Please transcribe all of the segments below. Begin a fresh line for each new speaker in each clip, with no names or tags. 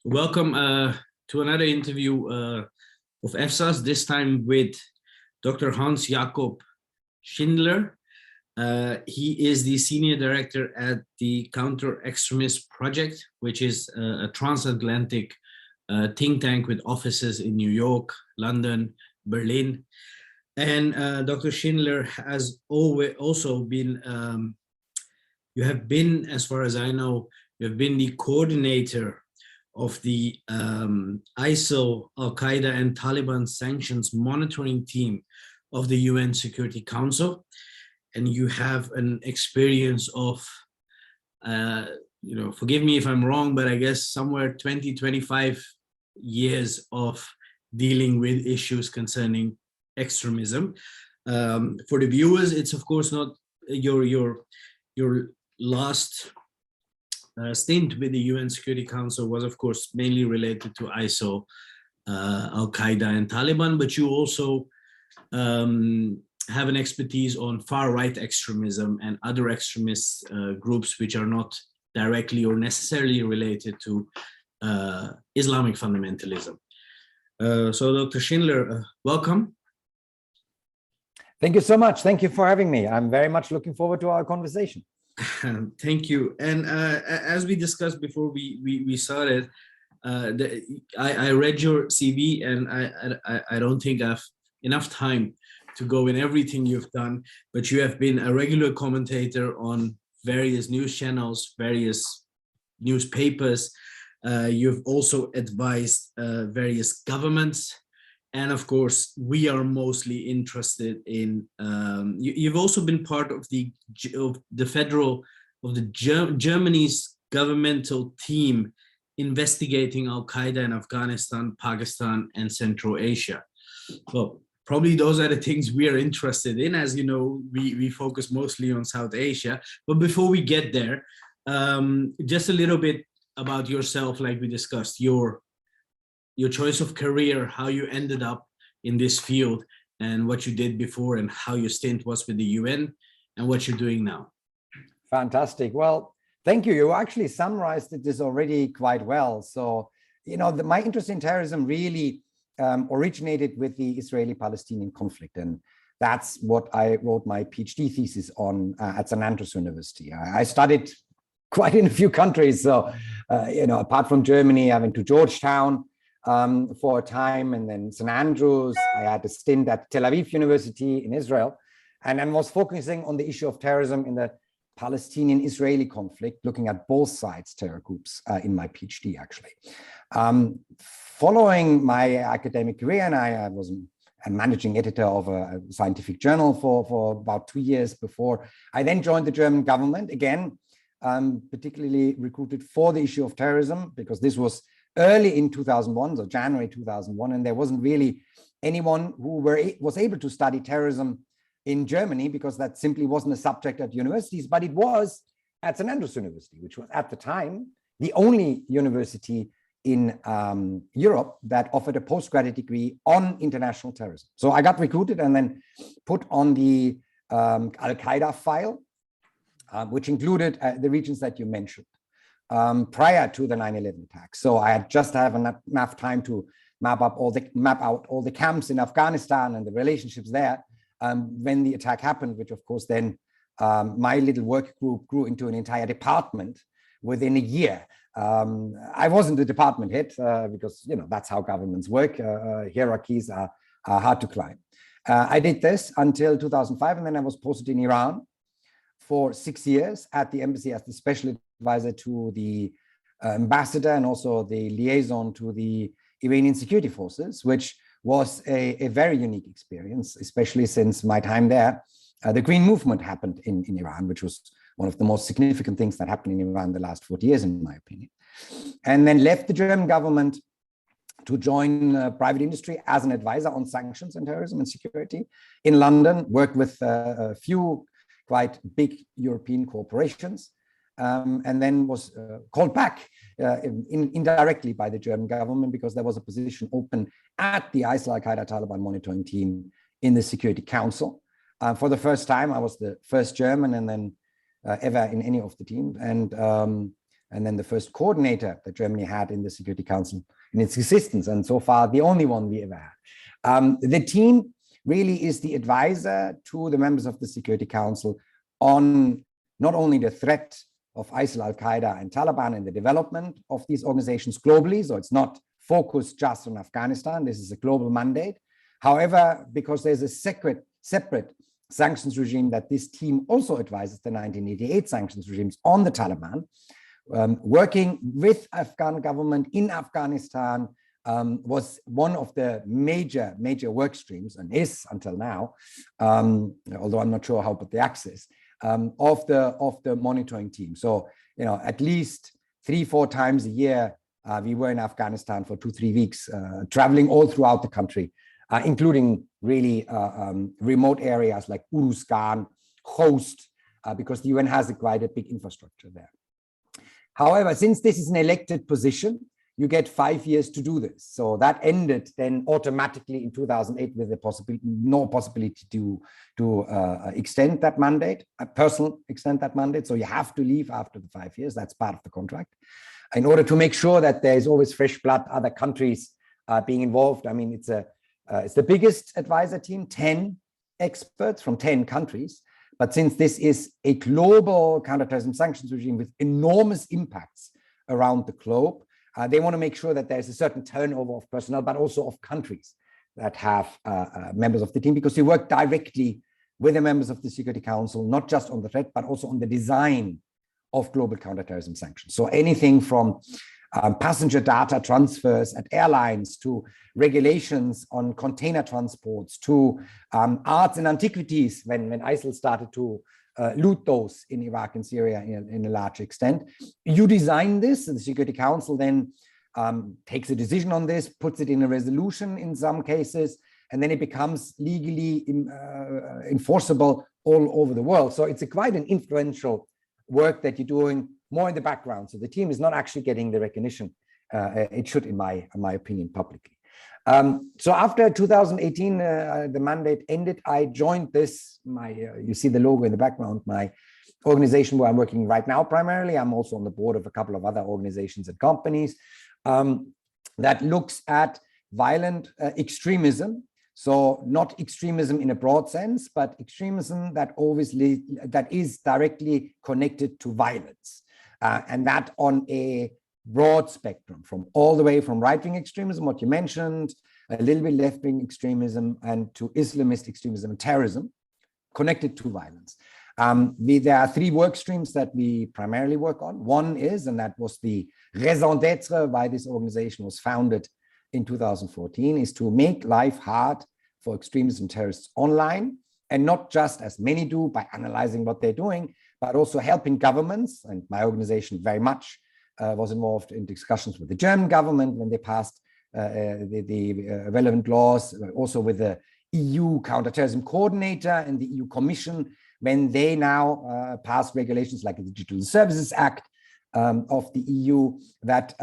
Welcome to another interview of EFSAS, this time with Dr. Hans-Jakob Schindler. He is the Senior Director at the Counter Extremism Project, which is a transatlantic think tank with offices in New York, London, Berlin. And Dr. Schindler has also been, you have been, as far as I know, you have been the coordinator of the ISIL, Al-Qaeda and Taliban sanctions monitoring team of the UN Security Council. And you have an experience of, forgive me if I'm wrong, but I guess somewhere 20, 25 years of dealing with issues concerning extremism. For the viewers, it's of course not your last stint with the UN Security Council was of course mainly related to ISIL, Al-Qaeda and Taliban, but you also have an expertise on far-right extremism and other extremist groups which are not directly or necessarily related to Islamic fundamentalism. So Dr. Schindler, welcome.
Thank you so much. Thank you for having me. I'm very much looking forward to our conversation.
Thank you. And as we discussed before we started, I read your CV, and I don't think I've enough time to go in everything you've done, but you have been a regular commentator on various news channels, various newspapers. You've also advised various governments. And of course, we are mostly interested in, you've also been part of Germany's governmental team investigating Al-Qaeda in Afghanistan, Pakistan, and Central Asia. Well, probably those are the things we are interested in. As you know, we focus mostly on South Asia. But before we get there, just a little bit about yourself, like we discussed, your choice of career, how you ended up in this field, and what you did before, and how your stint was with the UN, and what you're doing now.
Fantastic. Well, thank you. You actually summarized this already quite well. So, my interest in terrorism really originated with the Israeli-Palestinian conflict, and that's what I wrote my PhD thesis on at St. Andrews University. I studied quite in a few countries. So, apart from Germany, I went to Georgetown for a time, and then St. Andrews. I had a stint at Tel Aviv University in Israel, and then was focusing on the issue of terrorism in the Palestinian-Israeli conflict, looking at both sides' terror groups in my PhD, actually. Following my academic career, and I was a managing editor of a scientific journal for about 2 years before I then joined the German government, again, particularly recruited for the issue of terrorism, because this was early in 2001, so January 2001, and there wasn't really anyone who was able to study terrorism in Germany, because that simply wasn't a subject at universities, but it was at St. Andrews University, which was at the time the only university in Europe that offered a postgraduate degree on international terrorism. So I got recruited and then put on the Al-Qaeda file, which included the regions that you mentioned. Prior to the 9/11 attack. So I had just have enough time to map out all the camps in Afghanistan and the relationships there when the attack happened, which of course then my little work group grew into an entire department within a year. I wasn't the department head because that's how governments work. Hierarchies are hard to climb. I did this until 2005, and then I was posted in Iran for 6 years at the embassy as the special advisor to the ambassador and also the liaison to the Iranian security forces, which was a very unique experience, especially since my time there. The Green Movement happened in Iran, which was one of the most significant things that happened in Iran the last 40 years, in my opinion. And then left the German government to join private industry as an advisor on sanctions and terrorism and security in London, worked with a few quite big European corporations, and then was called back indirectly by the German government, because there was a position open at the ISIL Al-Qaeda Taliban monitoring team in the Security Council. For the first time, I was the first German and then ever in any of the teams. And and then the first coordinator that Germany had in the Security Council in its existence, and so far the only one we ever had. The team really is the advisor to the members of the Security Council on not only the threat of ISIL, Al-Qaeda, and Taliban and the development of these organizations globally, so it's not focused just on Afghanistan, this is a global mandate. However, because there's a separate sanctions regime that this team also advises, the 1988 sanctions regimes on the Taliban, working with Afghan government in Afghanistan was one of the major work streams, and is until now, although I'm not sure how, but the access of the monitoring team. So, you know, at least 3-4 times a year, we were in Afghanistan for 2-3 weeks, traveling all throughout the country, including really remote areas like Uruzgan, Khost, because the UN has quite a big infrastructure there. However, since this is an elected position, you get 5 years to do this. So that ended then automatically in 2008 with no possibility to extend that mandate, extend that mandate. So you have to leave after the 5 years. That's part of the contract. In order to make sure that there is always fresh blood, other countries being involved. I mean, it's the biggest advisor team, 10 experts from 10 countries. But since this is a global counterterrorism sanctions regime with enormous impacts around the globe, they want to make sure that there's a certain turnover of personnel, but also of countries that have members of the team, because you work directly with the members of the Security Council, not just on the threat, but also on the design of global counterterrorism sanctions. So anything from passenger data transfers at airlines to regulations on container transports to arts and antiquities when ISIL started to loot those in Iraq and Syria in a large extent. You design this, and the Security Council then takes a decision on this, puts it in a resolution in some cases, and then it becomes legally enforceable all over the world. So it's quite an influential work that you're doing more in the background. So the team is not actually getting the recognition it should, in my opinion, publicly. So after 2018, the mandate ended, I joined this, you see the logo in the background, my organization where I'm working right now primarily. I'm also on the board of a couple of other organizations and companies that looks at violent extremism. So not extremism in a broad sense, but extremism that is directly connected to violence. And that on a broad spectrum, from all the way from right-wing extremism, what you mentioned, a little bit left-wing extremism, and to Islamist extremism and terrorism connected to violence. There are 3 work streams that we primarily work on. One is, and that was the raison d'etre why this organization was founded in 2014, is to make life hard for extremists and terrorists online, and not just, as many do, by analyzing what they're doing, but also helping governments. And my organization very much was involved in discussions with the German government when they passed the relevant laws, also with the EU counterterrorism coordinator and the EU Commission, when they now pass regulations like the Digital Services Act of the EU, that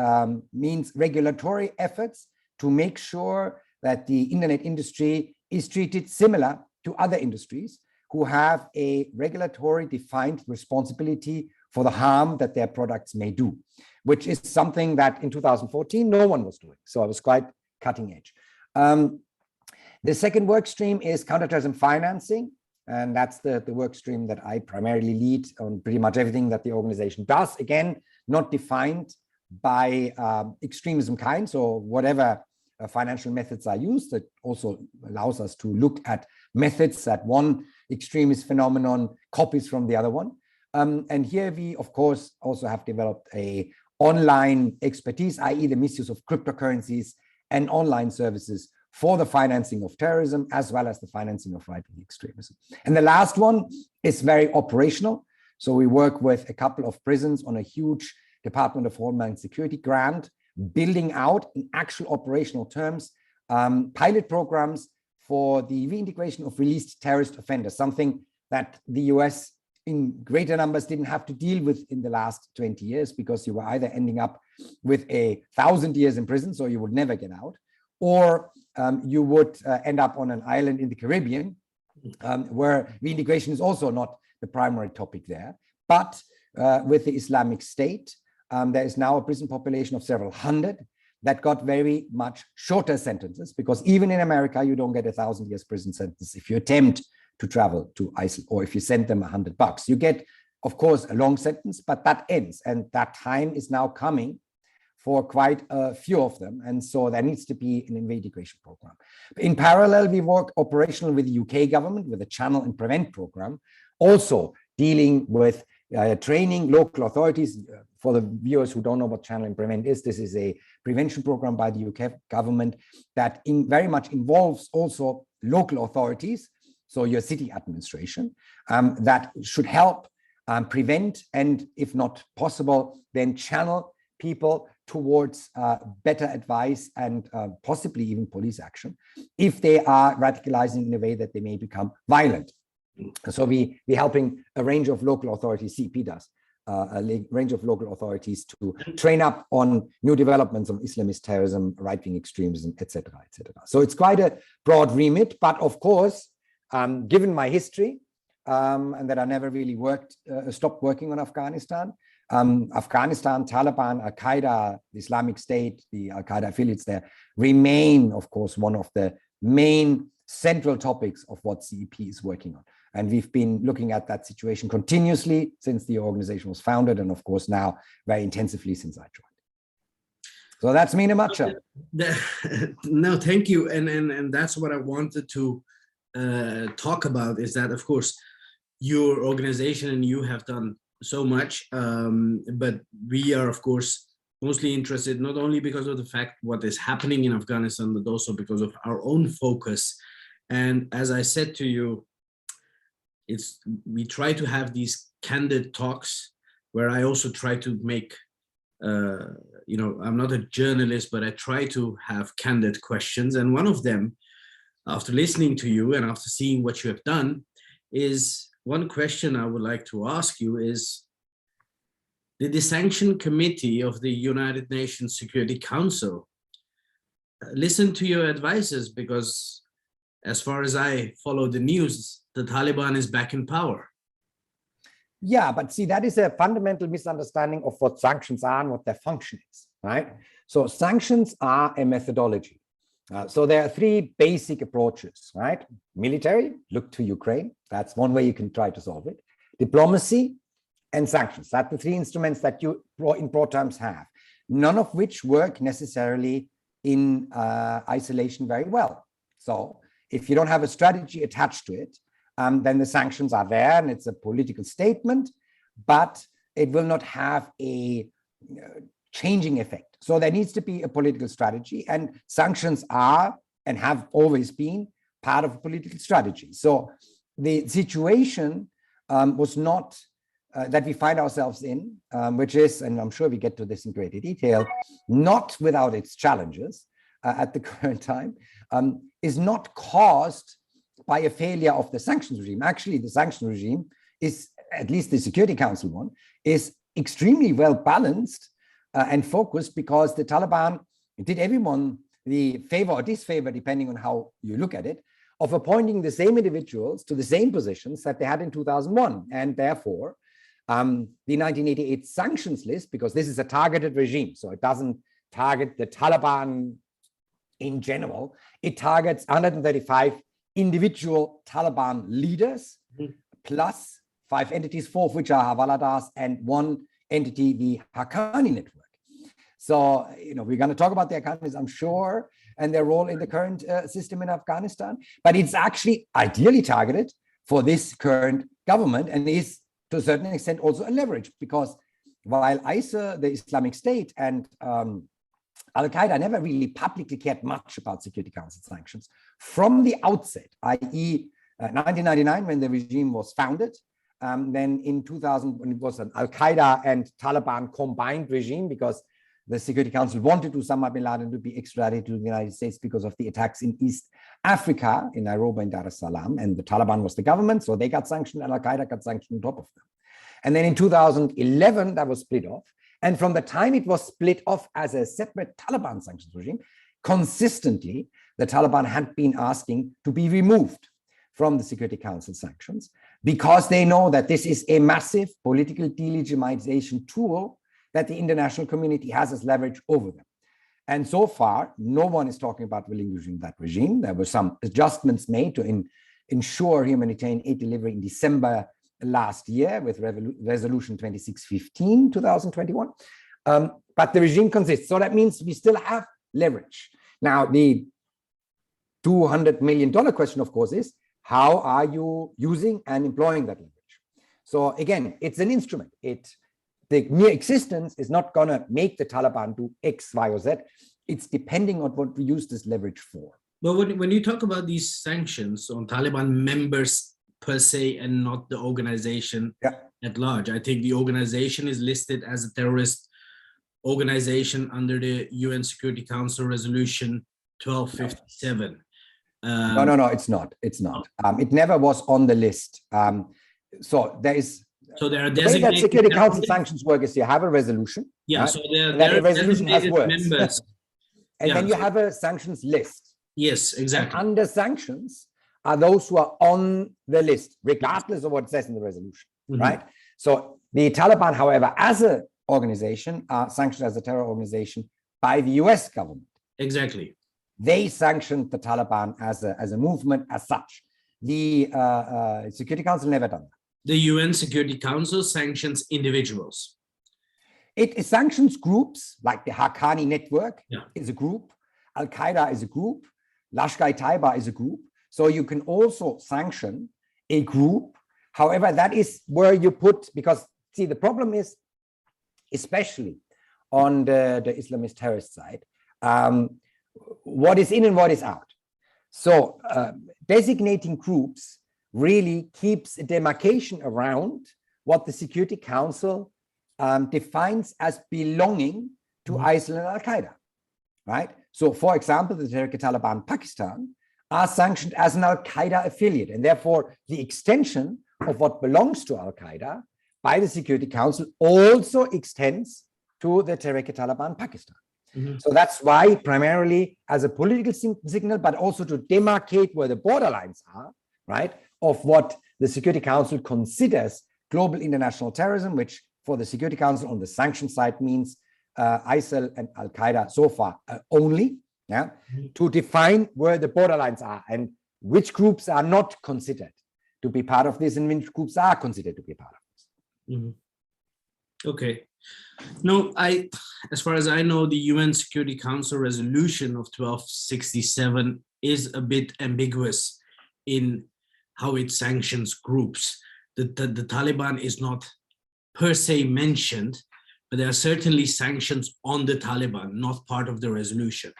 means regulatory efforts to make sure that the internet industry is treated similar to other industries who have a regulatory defined responsibility for the harm that their products may do, which is something that in 2014 no one was doing. So I was quite cutting edge. The second work stream is counterterrorism financing, and that's the work stream that I primarily lead on pretty much everything that the organization does. Again, not defined by extremism kind, so whatever financial methods are used, that also allows us to look at methods that one extremist phenomenon copies from the other one. And here we, of course, also have developed a online expertise, i.e. the misuse of cryptocurrencies and online services for the financing of terrorism, as well as the financing of right-wing extremism. And the last one is very operational. So we work with a couple of prisons on a huge Department of Homeland Security grant, building out in actual operational terms, pilot programs for the reintegration of released terrorist offenders, something that the US in greater numbers didn't have to deal with in the last 20 years, because you were either ending up with 1,000 years in prison, so you would never get out, or you would end up on an island in the Caribbean, where reintegration is also not the primary topic there. But with the Islamic State, there is now a prison population of several hundred that got very much shorter sentences, because even in America, you don't get 1,000 years prison sentence if you attempt to travel to ISIL, or if you send them $100. You get, of course, a long sentence, but that ends, and that time is now coming for quite a few of them. And so there needs to be an integration program. In parallel, we work operational with the UK government with the Channel and Prevent program, also dealing with training local authorities. For the viewers who don't know what Channel and Prevent is, this is a prevention program by the UK government that very much involves also local authorities, so your city administration, that should help prevent, and if not possible, then channel people towards better advice and possibly even police action if they are radicalizing in a way that they may become violent. So we're helping a range of local authorities, CP does, a range of local authorities to train up on new developments of Islamist terrorism, right-wing extremism, etc., etc. So it's quite a broad remit, but of course, given my history, and that I never really stopped working on Afghanistan, Afghanistan, Taliban, Al-Qaeda, the Islamic State, the Al-Qaeda affiliates there remain, of course, one of the main central topics of what CEP is working on. And we've been looking at that situation continuously since the organization was founded, and of course now very intensively since I joined. So that's me in a nutshell.
No, thank you. And that's what I wanted to talk about, is that, of course, your organization and you have done so much, but we are, of course, mostly interested not only because of the fact what is happening in Afghanistan, but also because of our own focus. And as I said to you, we try to have these candid talks where I also try to make, I'm not a journalist, but I try to have candid questions. And one of them, after listening to you and after seeing what you have done, is one question I would like to ask you is, did the Sanction Committee of the United Nations Security Council listen to your advices? Because as far as I follow the news, the Taliban is back in power.
Yeah, but see, that is a fundamental misunderstanding of what sanctions are and what their function is, right? So sanctions are a methodology. So there are three basic approaches, right? Military, look to Ukraine. That's one way you can try to solve it. Diplomacy and sanctions. That's the three instruments that you, in broad terms, have. None of which work necessarily in isolation very well. So if you don't have a strategy attached to it, then the sanctions are there and it's a political statement, but it will not have a changing effect. So there needs to be a political strategy, and sanctions are and have always been part of a political strategy. So the situation was not that we find ourselves in, which is, and I'm sure we get to this in greater detail, not without its challenges at the current time, is not caused by a failure of the sanctions regime. Actually, the sanctions regime is, at least the Security Council one, is extremely well balanced and focused, because the Taliban did everyone the favor or disfavor, depending on how you look at it, of appointing the same individuals to the same positions that they had in 2001. And therefore, the 1988 sanctions list, because this is a targeted regime, so it doesn't target the Taliban in general, it targets 135 individual Taliban leaders, plus 5 entities, 4 of which are Havaladars, and 1 entity, the Haqqani Network. So, we're going to talk about the Haqqanis, I'm sure, and their role in the current system in Afghanistan, but it's actually ideally targeted for this current government, and is to a certain extent also a leverage, because while ISIL, the Islamic State, and Al-Qaeda never really publicly cared much about Security Council sanctions from the outset, i.e. 1999, when the regime was founded, then in 2000, when it was an Al-Qaeda and Taliban combined regime, because the Security Council wanted Osama bin Laden to be extradited to the United States because of the attacks in East Africa, in Nairobi and Dar es Salaam, and the Taliban was the government, so they got sanctioned, and Al-Qaeda got sanctioned on top of them. And then in 2011, that was split off. And from the time it was split off as a separate Taliban sanctions regime, consistently, the Taliban had been asking to be removed from the Security Council sanctions, because they know that this is a massive political delegitimization tool that the international community has as leverage over them. And so far, no one is talking about relinquishing that regime. There were some adjustments made to ensure humanitarian aid delivery in December last year with Resolution 2615, 2021. But the regime consists. So that means we still have leverage. Now, the $200 million question, of course, is how are you using and employing that leverage? So again, it's an instrument. The mere existence is not going to make the Taliban do X, Y, or Z. It's depending on what we use this leverage for.
But when you talk about these sanctions on Taliban members per se and not the organization at large, I think the organization is listed as a terrorist organization under the UN Security Council Resolution 1257.
No, it's not. It's not. It never was on the list. So there is.
So there are
designated. The way that Security Council sanctions work is you have a resolution.
Yeah.
Right?
So there
a resolution has words.
Members.
And then you have a sanctions list.
Yes, exactly.
And under sanctions are those who are on the list, regardless of what it says in the resolution, right? So the Taliban, however, as an organization, are sanctioned as a terror organization by the US government.
Exactly.
They sanctioned the Taliban as a movement as such. The Security Council never done that.
The UN Security Council sanctions individuals.
It sanctions groups like the Haqqani Network is a group, Al-Qaeda is a group, Lashkar-e-Taiba is a group. So you can also sanction a group. However, that is where you put, because see, the problem is, especially on the Islamist terrorist side, what is in and what is out. So designating groups really keeps a demarcation around what the Security Council defines as belonging to ISIL and Al-Qaeda, right? So, for example, the Taliban Pakistan are sanctioned as an Al-Qaeda affiliate, and therefore the extension of what belongs to Al-Qaeda by the Security Council also extends to the Taliban Pakistan. So that's why, primarily as a political signal, but also to demarcate where the borderlines are, right, of what the Security Council considers global international terrorism, which for the Security Council on the sanction side means ISIL and Al-Qaeda so far only, to define where the borderlines are and which groups are not considered to be part of this and which groups are considered to be part of this.
Okay. No, as far as I know, the UN Security Council resolution of 1267 is a bit ambiguous in how it sanctions groups. The Taliban is not per se mentioned, but there are certainly sanctions on the Taliban, not part of the resolution.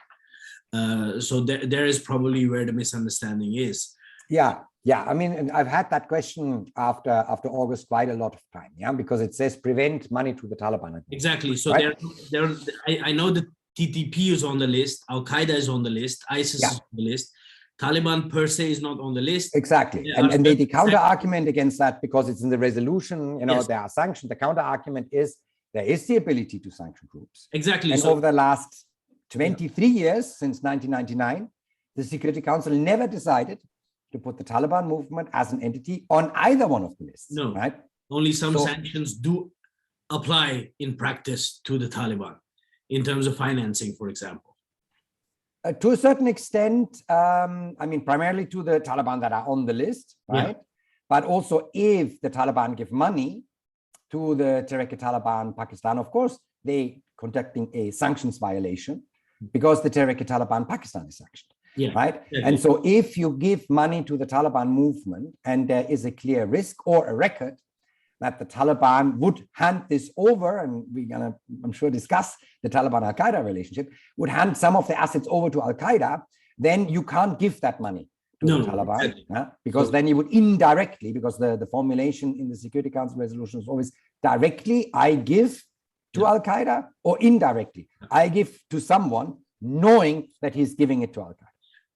So there is probably where the misunderstanding is. Yeah. I mean, I've had that question after August quite a lot of time, because it says prevent money to the Taliban. Exactly. So
right?
I know the TTP is on the list, Al-Qaeda is on the list, ISIS is on the list. Taliban per se is not on the list.
Exactly. And the counter argument against that, because it's in the resolution, there are sanctions. The counter argument is there is the ability to sanction groups.
Exactly.
And over the last 23 years, since 1999, the Security Council never decided to put the Taliban movement as an entity on either one of the lists.
No,
right?
Only some sanctions do apply in practice to the Taliban in terms of financing, for example.
To a certain extent, I mean, primarily to the Taliban that are on the list, right? But also if the Taliban give money to the Taliban Pakistan, of course, they conducting a sanctions violation because the Taliban Pakistan is sanctioned. Right. And so if you give money to the Taliban movement and there is a clear risk or a record that the Taliban would hand this over, and we're going to, I'm sure, discuss the Taliban-Al-Qaeda relationship, would hand some of the assets over to Al-Qaeda, then you can't give that money to the Taliban, because then you would indirectly, because the formulation in the Security Council resolution is always directly, I give to Al-Qaeda, or indirectly, I give to someone knowing that he's giving it to Al-Qaeda.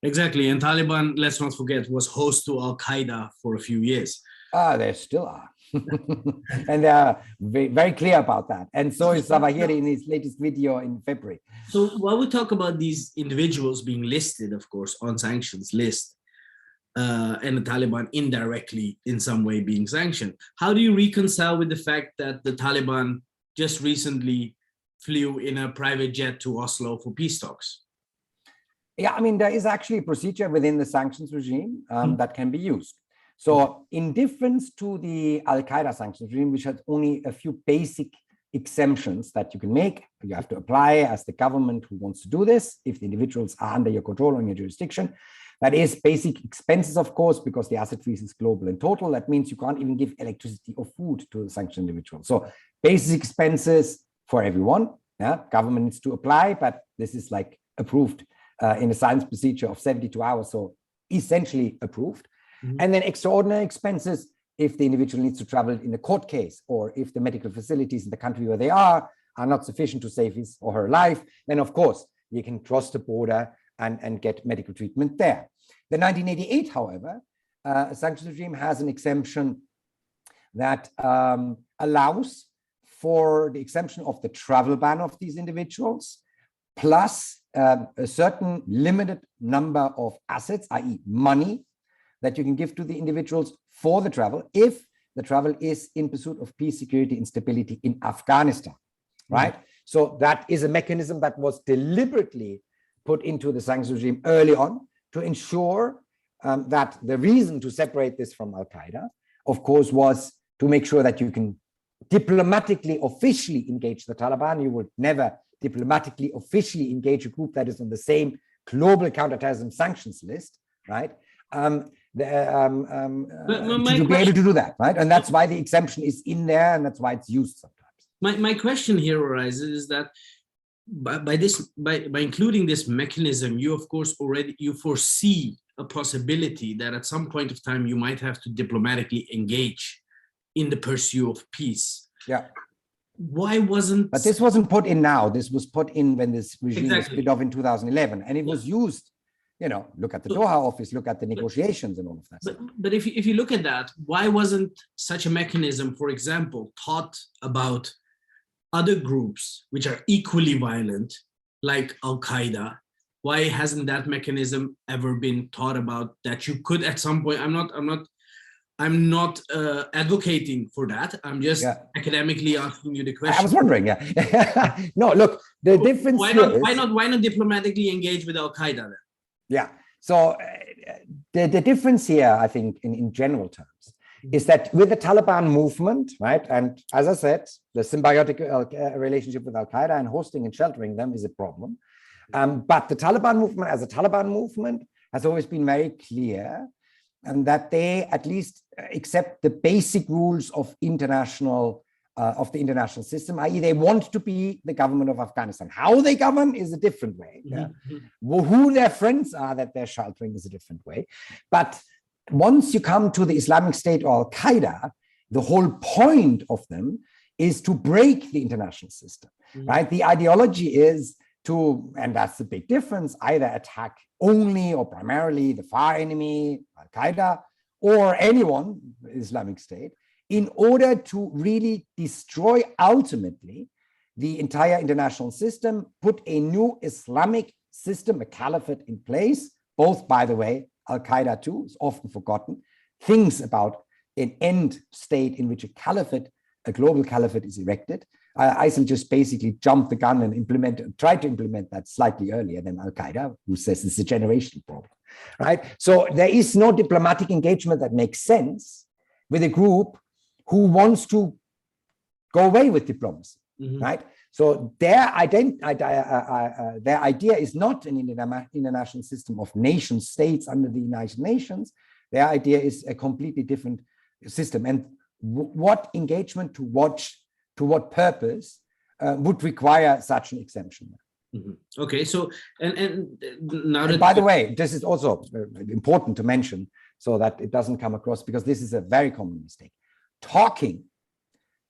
Exactly. And Taliban, let's not forget, was host to Al-Qaeda for a few years.
They still are. And they are very clear about that. And so is Zawahiri in his latest video in February.
So while we talk about these individuals being listed, of course, on sanctions list, and the Taliban indirectly in some way being sanctioned, how do you reconcile with the fact that the Taliban just recently flew in a private jet to Oslo for peace talks.
Yeah, I mean, there is actually a procedure within the sanctions regime that can be used. So in difference to the Al-Qaeda sanctions regime, which has only a few basic exemptions that you can make, you have to apply as the government who wants to do this, if the individuals are under your control or in your jurisdiction. That is basic expenses, of course, because the asset freeze is global and total. That means you can't even give electricity or food to the sanctioned individual. So basic expenses for everyone. Yeah, government needs to apply, but this is like approved in a science procedure of 72 hours. So essentially approved. And then extraordinary expenses, if the individual needs to travel in a court case, or if the medical facilities in the country where they are not sufficient to save his or her life, then of course you can cross the border and get medical treatment there. The 1988, however, sanctions regime has an exemption that allows for the exemption of the travel ban of these individuals, plus a certain limited number of assets, i.e. money, that you can give to the individuals for the travel if the travel is in pursuit of peace, security, and stability in Afghanistan, right? So that is a mechanism that was deliberately put into the sanctions regime early on to ensure that the reason to separate this from Al-Qaeda, of course, was to make sure that you can diplomatically, officially engage the Taliban. You would never diplomatically, officially engage a group that is on the same global counterterrorism sanctions list, right? To be able to do that, right? And that's why the exemption is in there, and that's why it's used sometimes.
My question here arises is that by including this mechanism, you of course you foresee a possibility that at some point of time you might have to diplomatically engage in the pursuit of peace.
Yeah.
Why wasn't?
But this wasn't put in now. This was put in when this regime was split off in 2011, and it was used. You know, look at the Doha office, look at the negotiations and all of that.
But if you look at that, why wasn't such a mechanism, for example, taught about other groups which are equally violent, like Al-Qaeda? Why hasn't that mechanism ever been thought about, that you could at some point? I'm not advocating for that. I'm just academically asking you the question.
I was wondering, yeah. No, look, the difference.
Why not diplomatically engage with Al-Qaeda then?
Yeah. So the difference here, I think, in general terms, is that with the Taliban movement, right? And as I said, the symbiotic relationship with Al-Qaeda and hosting and sheltering them is a problem. But the Taliban movement as a Taliban movement has always been very clear, and that they at least accept the basic rules of the international system, i.e. they want to be the government of Afghanistan. How they govern is a different way. Yeah? Who their friends are that they're sheltering is a different way. But once you come to the Islamic State or Al-Qaeda, the whole point of them is to break the international system, right? The ideology is to, and that's the big difference, either attack only or primarily the far enemy, Al-Qaeda, or anyone, Islamic State, in order to really destroy ultimately the entire international system, put a new Islamic system, a caliphate in place, both, by the way, Al-Qaeda too, is often forgotten, thinks about an end state in which a global caliphate is erected. ISIL just basically jumped the gun and tried to implement that slightly earlier than Al-Qaeda, who says it's a generational problem, right? So there is no diplomatic engagement that makes sense with a group who wants to go away with diplomacy, right? So their idea is not an international system of nation states under the United Nations. Their idea is a completely different system. And what engagement to what purpose would require such an exemption?
Okay, so and now
and by the way, this is also important to mention so that it doesn't come across, because this is a very common mistake. Talking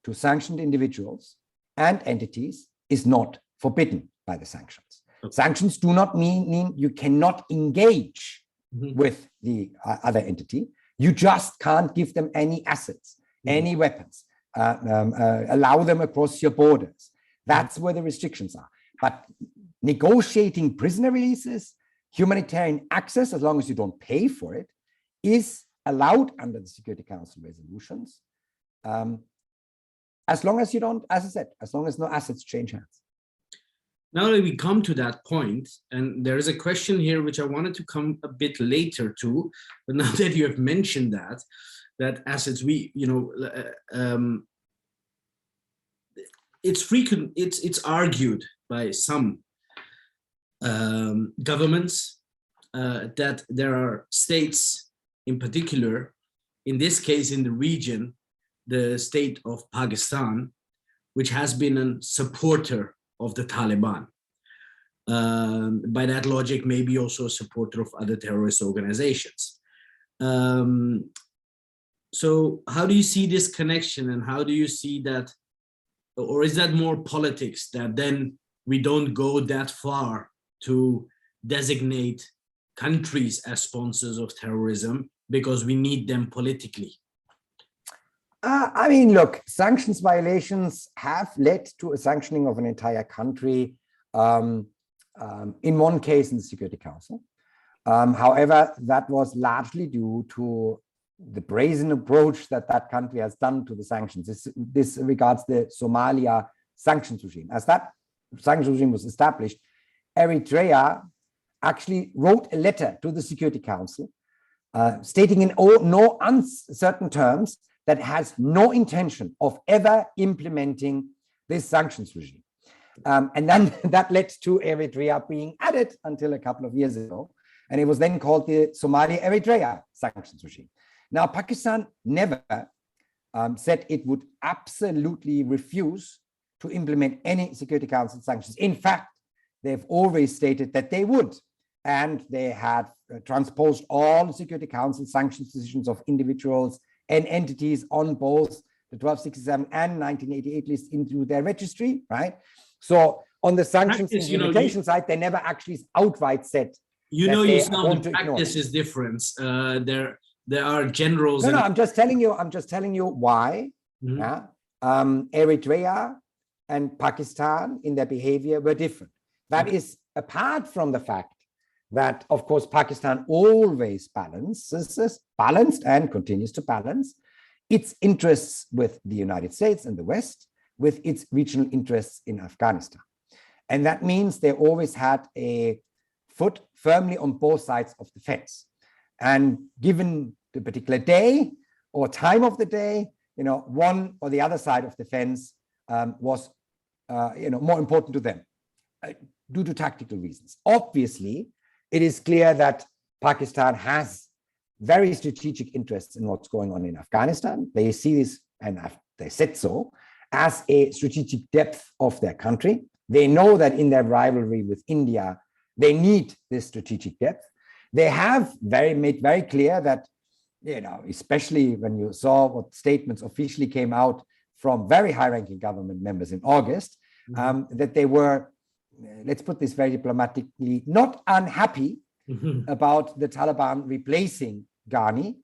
to sanctioned individuals and entities is not forbidden by the sanctions. Okay. Sanctions do not mean you cannot engage with the other entity. You just can't give them any assets, any weapons, allow them across your borders. That's where the restrictions are. But negotiating prisoner releases, humanitarian access, as long as you don't pay for it, is allowed under the Security Council resolutions. as long as you don't, as I said, as long as no assets change hands.
Now that we come to that point, and there is a question here which I wanted to come a bit later to, but now that you have mentioned that assets, it's frequent, it's argued by some governments that there are states in particular, in this case in the region, the state of Pakistan, which has been a supporter of the Taliban. By that logic, maybe also a supporter of other terrorist organizations. So how do you see this connection, and how do you see that, or is that more politics, that then we don't go that far to designate countries as sponsors of terrorism because we need them politically?
I mean, look, sanctions violations have led to a sanctioning of an entire country, in one case in the Security Council. However, that was largely due to the brazen approach that that country has done to the sanctions. This regards the Somalia sanctions regime. As that sanctions regime was established, Eritrea actually wrote a letter to the Security Council stating in no uncertain terms that it has no intention of ever implementing this sanctions regime. And then that led to Eritrea being added until a couple of years ago. And it was then called the Somalia-Eritrea sanctions regime. Now, Pakistan never said it would absolutely refuse to implement any Security Council sanctions. In fact, they've always stated that they would. And they had transposed all Security Council sanctions decisions of individuals and entities on both the 1267 and 1988 list into their registry, right? So on the sanctions implementation side, they never actually outright said.
The practice is different. There are generals.
No, I'm just telling you why.
Mm-hmm.
Yeah, Eritrea and Pakistan in their behavior were different. That is apart from the fact that, of course, Pakistan always balanced and continues to balance its interests with the United States and the West with its regional interests in Afghanistan. And that means they always had a foot firmly on both sides of the fence. And given the particular day or time of the day, one or the other side of the fence was, more important to them due to tactical reasons. Obviously, it is clear that Pakistan has very strategic interests in what's going on in Afghanistan. They see this, and they said so, as a strategic depth of their country. They know that in their rivalry with India, they need this strategic depth. They have made very clear that, especially when you saw what statements officially came out from very high-ranking government members in August, that they were, let's put this very diplomatically, not unhappy about the Taliban replacing Ghani,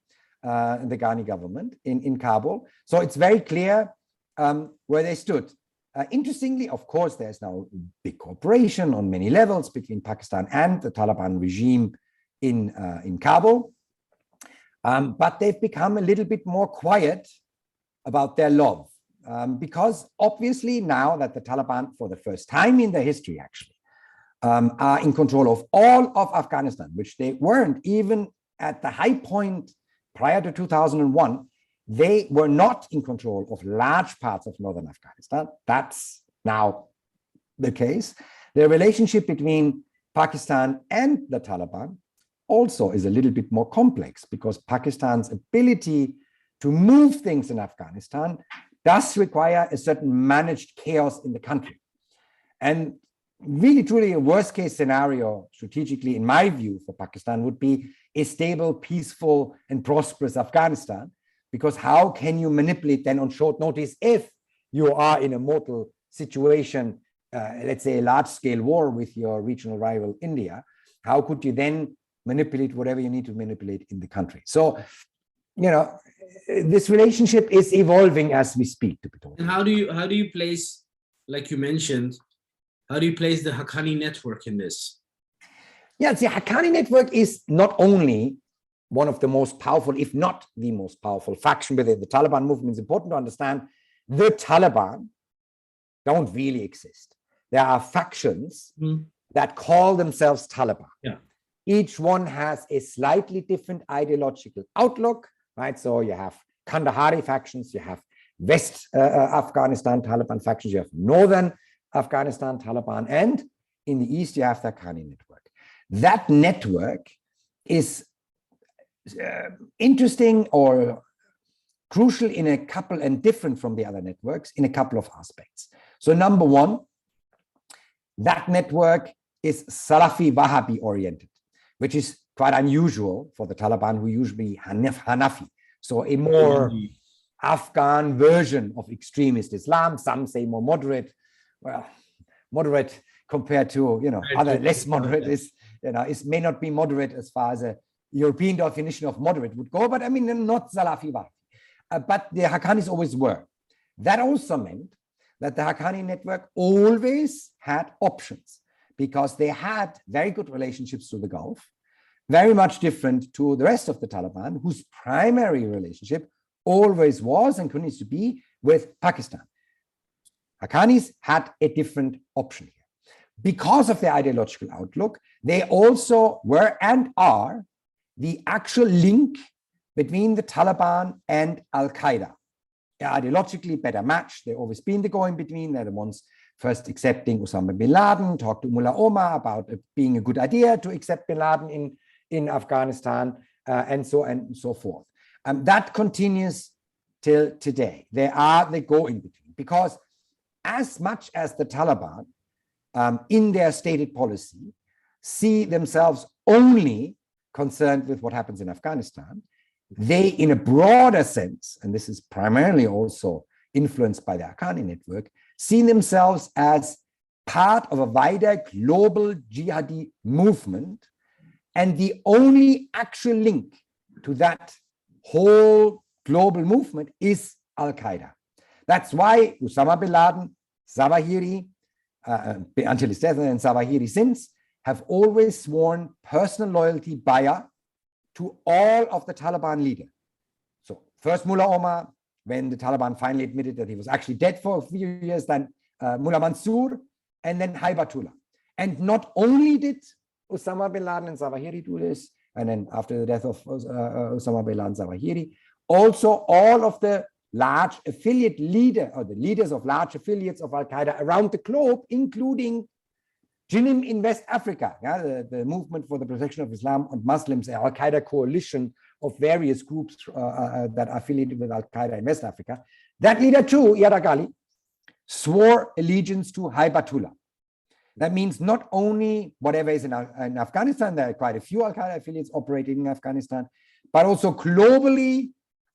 the Ghani government in Kabul. So it's very clear where they stood. Interestingly, of course, there's now big cooperation on many levels between Pakistan and the Taliban regime in Kabul. But they've become a little bit more quiet about their love. Because obviously now that the Taliban, for the first time in their history actually, are in control of all of Afghanistan, which they weren't even at the high point prior to 2001, they were not in control of large parts of northern Afghanistan. That's now the case. The relationship between Pakistan and the Taliban also is a little bit more complex because Pakistan's ability to move things in Afghanistan does require a certain managed chaos in the country. And really, truly, a worst case scenario strategically, in my view, for Pakistan would be a stable, peaceful, and prosperous Afghanistan. Because how can you manipulate then on short notice if you are in a mortal situation, let's say a large-scale war with your regional rival India? How could you then manipulate whatever you need to manipulate in the country? So, this relationship is evolving as we speak. To be told.
And how do you place, like you mentioned, how do you place the Haqqani Network in this?
Yeah, the Haqqani Network is not only one of the most powerful, if not the most powerful faction within the Taliban movement. It's important to understand the Taliban don't really exist. There are factions that call themselves Taliban.
Yeah.
Each one has a slightly different ideological outlook, right? So you have Kandahari factions, you have West Afghanistan Taliban factions, you have Northern Afghanistan Taliban, and in the East, you have the Haqqani Network. That network is interesting or crucial in a couple, and different from the other networks in a couple of aspects. So number one, that network is Salafi Wahhabi oriented, which is quite unusual for the Taliban, who usually Hanafi. So a more Afghan version of extremist Islam. Some say more moderate. Well, moderate compared to, you know, other less moderate is, you know, it may not be moderate as far as a European definition of moderate would go, but I mean, not Salafi Wahhabi. But the Haqqanis always were. That also meant that the Haqqani network always had options, because they had very good relationships to the Gulf, very much different to the rest of the Taliban, whose primary relationship always was and continues to be with Pakistan. Haqqanis had a different option here. Because of their ideological outlook, they also were and are the actual link between the Taliban and Al-Qaeda. They're ideologically better matched. They've always been the going-between. They're the ones first accepting Osama bin Laden, talked to Mullah Omar about it being a good idea to accept bin Laden in Afghanistan, and so forth. That continues till today. They are the go-in-between, because as much as the Taliban, in their stated policy, see themselves only concerned with what happens in Afghanistan, they, in a broader sense, and this is primarily also influenced by the Haqqani network, see themselves as part of a wider global jihadi movement, and the only actual link to that whole global movement is Al-Qaeda. That's why Osama bin Laden, Zawahiri, until his death, and Zawahiri since, have always sworn personal loyalty bay'ah to all of the Taliban leaders. So first Mullah Omar, when the Taliban finally admitted that he was actually dead for a few years, then Mullah Mansour, and then Haibatullah. And not only did Osama bin Laden and Zawahiri do this, and then after the death of Osama bin Laden, Zawahiri, also all of the large affiliate leader, or the leaders of large affiliates of Al-Qaeda around the globe, including Jinim in West Africa, the movement for the protection of Islam and Muslims, an Al-Qaeda coalition of various groups that are affiliated with Al-Qaeda in West Africa. That leader too, Iyad Ghali, swore allegiance to Haibatullah. That means not only whatever is in Afghanistan, there are quite a few Al-Qaeda affiliates operating in Afghanistan, but also globally,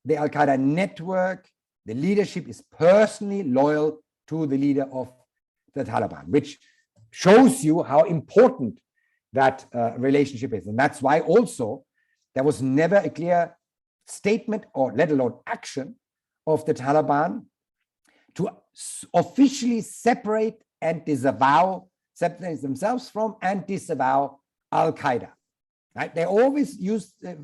the Al-Qaeda network, the leadership is personally loyal to the leader of the Taliban, which shows you how important that relationship is. And that's why also there was never a clear statement, or let alone action, of the Taliban to officially separate themselves from and disavow Al-Qaeda. Right? They always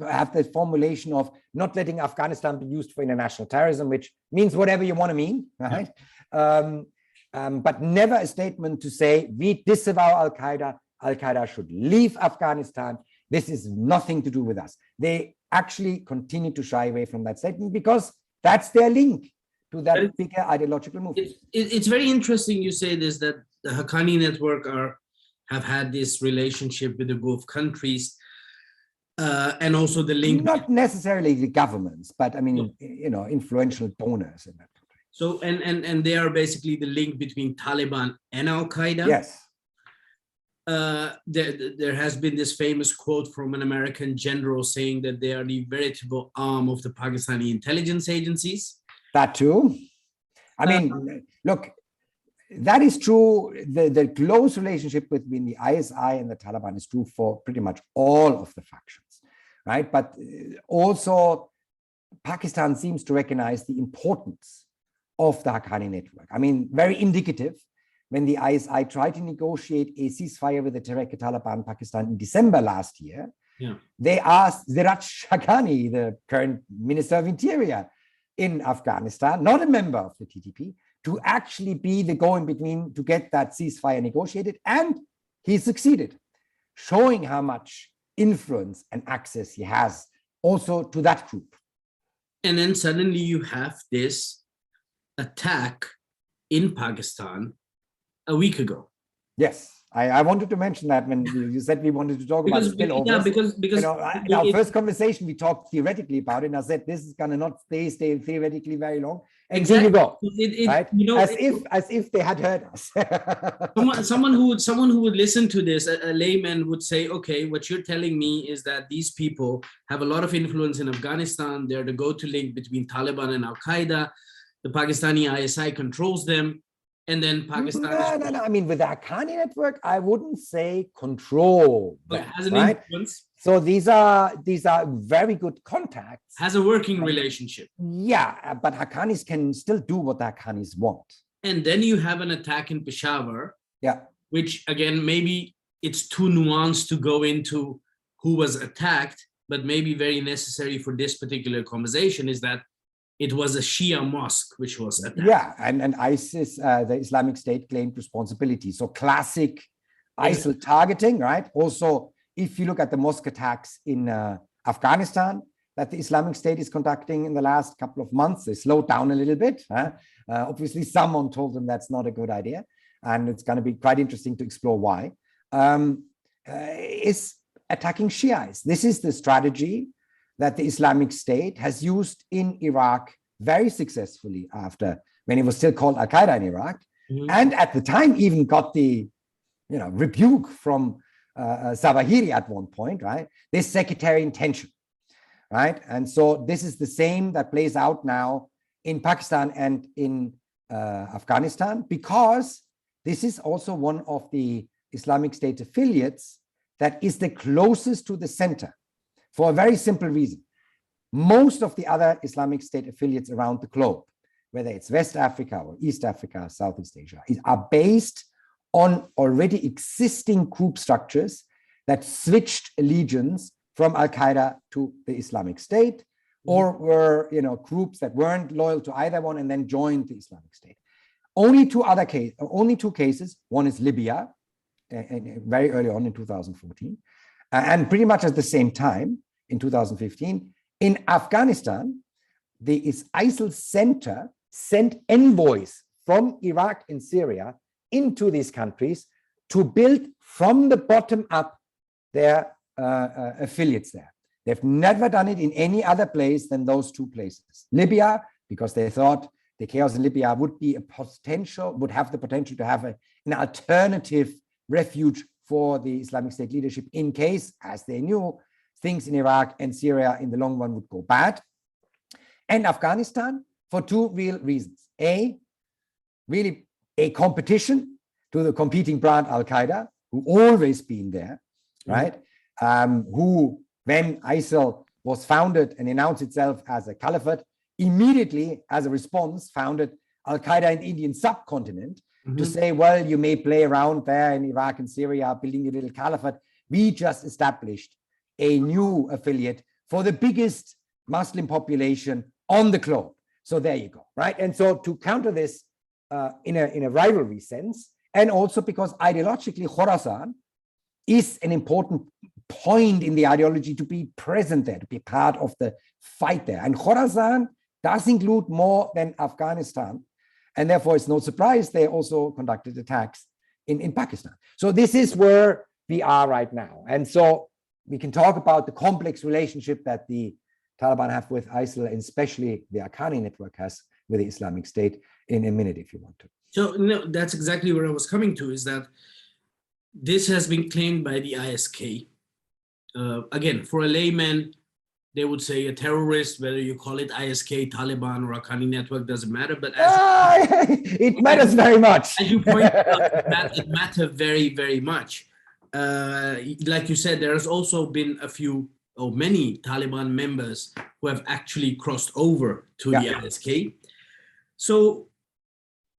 have the formulation of not letting Afghanistan be used for international terrorism, which means whatever you want to mean, right? But never a statement to say we disavow Al-Qaeda. Al-Qaeda should leave Afghanistan. This is nothing to do with us. They actually continue to shy away from that statement, because that's their link to that bigger ideological movement.
It's very interesting you say this, that the Haqqani network have had this relationship with the Gulf countries, and also the link.
Not necessarily the governments, but I mean, you know, influential donors in that country.
So, and they are basically the link between Taliban and Al-Qaeda.
Yes.
There has been this famous quote from an American general saying that they are the veritable arm of the Pakistani intelligence agencies.
That too. I mean, look, that is true. The close relationship between the ISI and the Taliban is true for pretty much all of the factions, right? But also, Pakistan seems to recognize the importance of the Haqqani network. I mean, very indicative. When the ISI tried to negotiate a ceasefire with the Tehrik-e-Taliban Pakistan in December last year, they asked Ziraj Haqqani, the current Minister of Interior, in Afghanistan, not a member of the TTP, to actually be the go-in-between to get that ceasefire negotiated. And he succeeded, showing how much influence and access he has also to that group.
And then suddenly you have this attack in Pakistan a week ago.
Yes, I wanted to mention that when you said we wanted to talk about spillovers.
Yeah, because
you know, in our first conversation, we talked theoretically about it, and I said this is going to not stay theoretically very long. And exactly. Here you go, right? You know, as if they had heard us.
someone who would listen to this, a layman would say, okay, what you're telling me is that these people have a lot of influence in Afghanistan. They're the go-to link between Taliban and Al-Qaeda. The Pakistani ISI controls them. And then Pakistan.
No. I mean, with the Haqqani Network, I wouldn't say control.
But has an influence.
So these are very good contacts.
Has a working relationship.
Yeah, but Haqqanis can still do what the Haqqanis want.
And then you have an attack in Peshawar.
Yeah.
Which again, maybe it's too nuanced to go into who was attacked, but maybe very necessary for this particular conversation is that it was a Shia mosque which was attacked.
Yeah, and ISIS, the Islamic State, claimed responsibility. So classic ISIL targeting, right? Also, if you look at the mosque attacks in Afghanistan that the Islamic State is conducting in the last couple of months, they slowed down a little bit. Obviously, someone told them that's not a good idea. And it's going to be quite interesting to explore why. Is attacking Shiites. This is the strategy that the Islamic State has used in Iraq very successfully after, when it was still called Al-Qaeda in Iraq, and at the time even got the rebuke from Zawahiri at one point, right? This sectarian tension, right? And so this is the same that plays out now in Pakistan and in Afghanistan, because this is also one of the Islamic State affiliates that is the closest to the center. For a very simple reason. Most of the other Islamic State affiliates around the globe, whether it's West Africa or East Africa, Southeast Asia, are based on already existing group structures that switched allegiance from Al-Qaeda to the Islamic State, or were groups that weren't loyal to either one and then joined the Islamic State. Only two cases. One is Libya, very early on in 2014, and pretty much at the same time, in 2015, in Afghanistan, the ISIL center sent envoys from Iraq and Syria into these countries to build from the bottom up their affiliates there. They've never done it in any other place than those two places. Libya, because they thought the chaos in Libya would have the potential to have an alternative refuge for the Islamic State leadership in case, as they knew, things in Iraq and Syria in the long run would go bad. And Afghanistan for two real reasons. Really a competition to the competing brand Al-Qaeda, who always been there, right? Who, when ISIL was founded and announced itself as a caliphate, immediately as a response founded Al-Qaeda in the Indian subcontinent to say, well, you may play around there in Iraq and Syria, building a little caliphate. We just established a new affiliate for the biggest Muslim population on the globe. So there you go, right? And so to counter this in a rivalry sense, and also because ideologically Khorasan is an important point in the ideology to be present there, to be part of the fight there. And Khorasan does include more than Afghanistan. And therefore, it's no surprise they also conducted attacks in Pakistan. So this is where we are right now. And so we can talk about the complex relationship that the Taliban have with ISIL, and especially the Haqqani Network has with the Islamic State in a minute, if you want to.
So that's exactly where I was coming to, is that this has been claimed by the ISK. Again, for a layman, they would say a terrorist, whether you call it ISK, Taliban, or Haqqani Network, doesn't matter. But
it matters very much.
As you pointed out, it matters very, very much. Like you said, there has also been many Taliban members who have actually crossed over to the ISK. So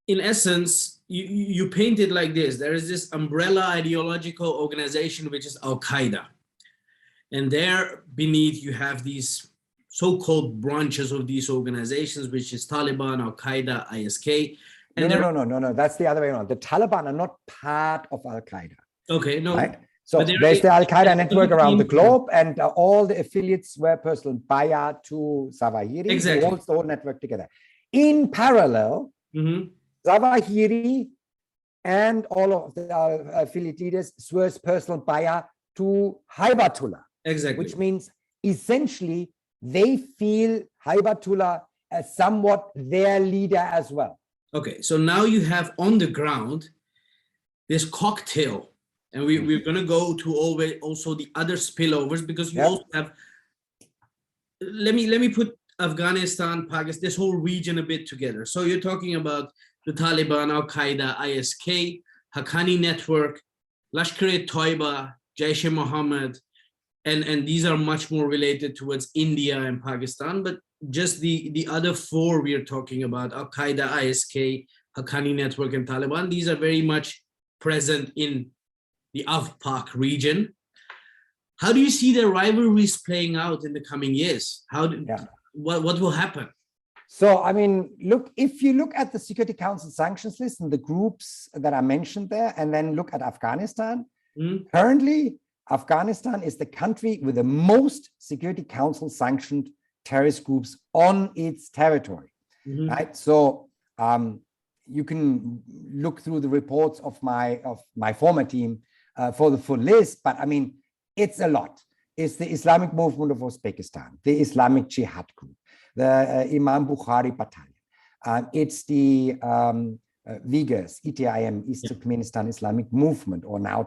in essence, you paint it like this. There is this umbrella ideological organization, which is Al-Qaeda. And there beneath you have these so-called branches of these organizations, which is Taliban, Al-Qaeda, ISK. And
no. That's the other way around. The Taliban are not part of Al-Qaeda.
Okay, no.
Right? So there's the Al-Qaeda network around the globe, and all the affiliates were personal bayah to Zawahiri.
Exactly.
They hold the whole network together. In parallel, Zawahiri and all of the affiliate leaders swear personal bayah to Haibatullah.
Exactly.
Which means essentially they feel Haibatullah as somewhat their leader as well.
Okay, so now you have on the ground this cocktail, and we're going to go to also the other spillovers, because you also have, let me put Afghanistan, Pakistan, this whole region a bit together. So you're talking about the Taliban, Al-Qaeda, ISK, Haqqani Network, Lashkar-e-Toiba, Jaish-e-Mohammed, and these are much more related towards India and Pakistan, but just the other four we are talking about, Al-Qaeda, ISK, Haqqani Network, and Taliban, these are very much present in the Af-Pak region. How do you see their rivalries playing out in the coming years? What will happen?
So, I mean, look, if you look at the Security Council sanctions list and the groups that are mentioned there, and then look at Afghanistan, currently, Afghanistan is the country with the most Security Council sanctioned terrorist groups on its territory, right? So you can look through the reports of my former team for the full list, but I mean, it's a lot. It's the Islamic Movement of Uzbekistan, the Islamic Jihad Group, the Imam Bukhari Battalion. It's the Uyghurs, ETIM, East Turkmenistan Islamic Movement, or now